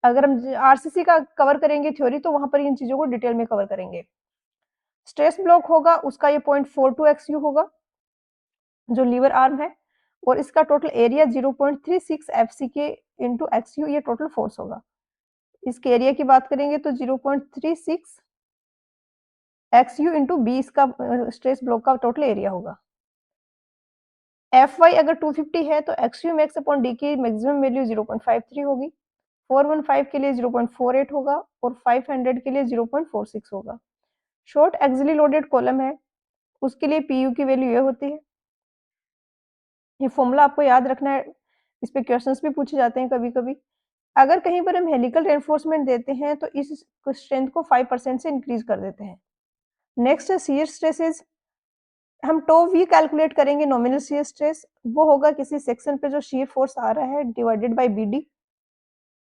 अगर हम आरसीसी का कवर करेंगे थ्योरी तो वहां पर इन चीजों को डिटेल में कवर करेंगे। स्ट्रेस ब्लॉक होगा उसका ये 0.42 XU होगा जो लीवर आर्म है, और इसका total area 0.36 FCK into XU ये टोटल फोर्स होगा। इसके एरिया की बात करेंगे तो 0.36 XU इंटू बी इसका स्ट्रेस ब्लॉक का टोटल एरिया होगा। Fy अगर 250 है तो XU मैक्स अपॉन डी की मैक्सिमम वैल्यू 0.53 होगी, 415 के लिए 0.48 होगा और 500 के लिए 0.46 होगा। शॉर्ट एक्सिली लोडेड कॉलम है उसके लिए PU की वैल्यू ये होती है। ये फॉर्मूला आपको याद रखना है, इस पे क्वेश्चंस भी पूछे जाते हैं कभी कभी। अगर कहीं पर हम हेलिकल रेनफोर्समेंट देते हैं तो इस स्ट्रेंथ को 5% से इंक्रीज कर देते हैं। नेक्स्ट है शियर स्ट्रेसेस। हम टो वी कैलकुलेट करेंगे नॉमिनल शियर स्ट्रेस, वो होगा किसी सेक्शन पे जो शियर फोर्स आ रहा है डिवाइडेड बाय BD।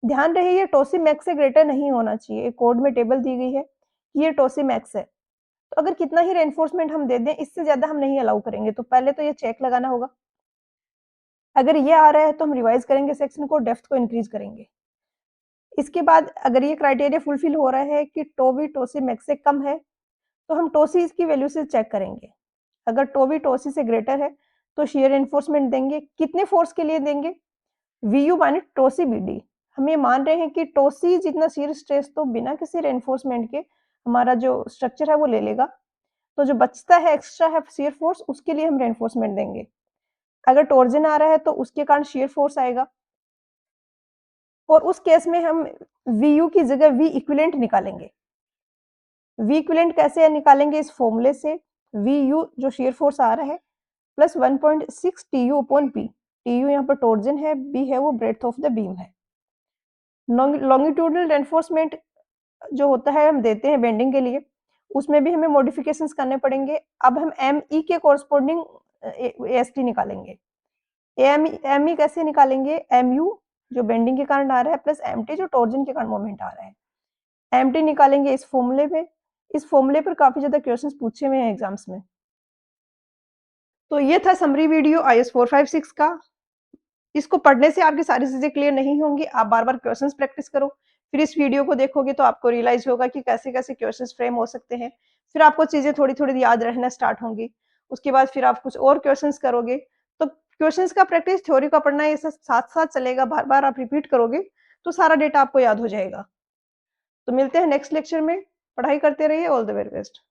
ध्यान रहे ये टोसी मैक्स से ग्रेटर नहीं होना चाहिए, कोड में टेबल दी गई है कि ये टोसी मैक्स है, तो अगर कितना ही रेनफोर्समेंट हम दे दें इससे ज्यादा हम नहीं अलाउ करेंगे, तो पहले तो ये चेक लगाना होगा। अगर ये आ रहा है तो हम रिवाइज करेंगे सेक्शन को, डेप्थ को इंक्रीज करेंगे। इसके बाद अगर ये क्राइटेरिया फुलफिल हो रहा है कि टोवी टोसी मैक्स से कम है तो हम टोसी इसकी वैल्यू से चेक करेंगे। अगर टोवी टोसी से ग्रेटर है तो शियर एनफोर्समेंट देंगे। कितने फोर्स के लिए देंगे? VU माने टोसी BD। हम ये मान रहे हैं कि टोसी जितना शियर स्ट्रेस तो बिना किसी रेनफोर्समेंट के हमारा जो स्ट्रक्चर है वो ले लेगा, तो जो बचता है एक्स्ट्रा है शियर फोर्स उसके लिए हम रेनफोर्समेंट देंगे। अगर टॉर्जन आ रहा है तो उसके कारण शियर फोर्स आएगा, और उस केस में हम VU की जगह V इक्विवेलेंट निकालेंगे। V इक्विवेलेंट कैसे निकालेंगे? इस फॉर्मूले से VU जो शियर फोर्स आ रहा है plus 1.6 TU upon P। TU यहाँ पर टॉर्जन है, B है वो ब्रेड्थ ऑफ द बीम है। लॉन्गिट्यूडनल रेनफोर्समेंट जो होता है हम देते हैं बेंडिंग के लिए, उसमें भी हमें मॉडिफिकेशंस करने पड़ेंगे। अब हम ME के कॉरस्पॉन्डिंग AST निकालेंगे। ME कैसे निकालेंगे? MU जो बेंडिंग के कारण आ रहा है प्लस MT जो टॉर्जन के कारण मोमेंट आ रहा है। MT निकालेंगे इस फॉर्मूले में। इस फॉर्मूले पर काफी ज्यादा क्वेश्चंस पूछे हुए हैं एग्जाम्स में। तो ये था समरी वीडियो IS 456 का। इसको पढ़ने से आपकी सारी चीजें क्लियर नहीं होंगी, आप बार बार क्वेश्चंस प्रैक्टिस करो, फिर इस वीडियो को देखोगे तो आपको रियलाइज होगा कि कैसे कैसे क्वेश्चंस फ्रेम हो सकते हैं। फिर आपको चीजें थोड़ी थोड़ी याद रहना स्टार्ट होंगी। उसके बाद फिर आप कुछ और क्वेश्चंस करोगे, तो क्वेश्चंस का प्रैक्टिस, थ्योरी का पढ़ना ये सब साथ साथ चलेगा, बार बार आप रिपीट करोगे तो सारा डेटा आपको याद हो जाएगा। तो मिलते हैं नेक्स्ट लेक्चर में, पढ़ाई करते रहिए। All the very best.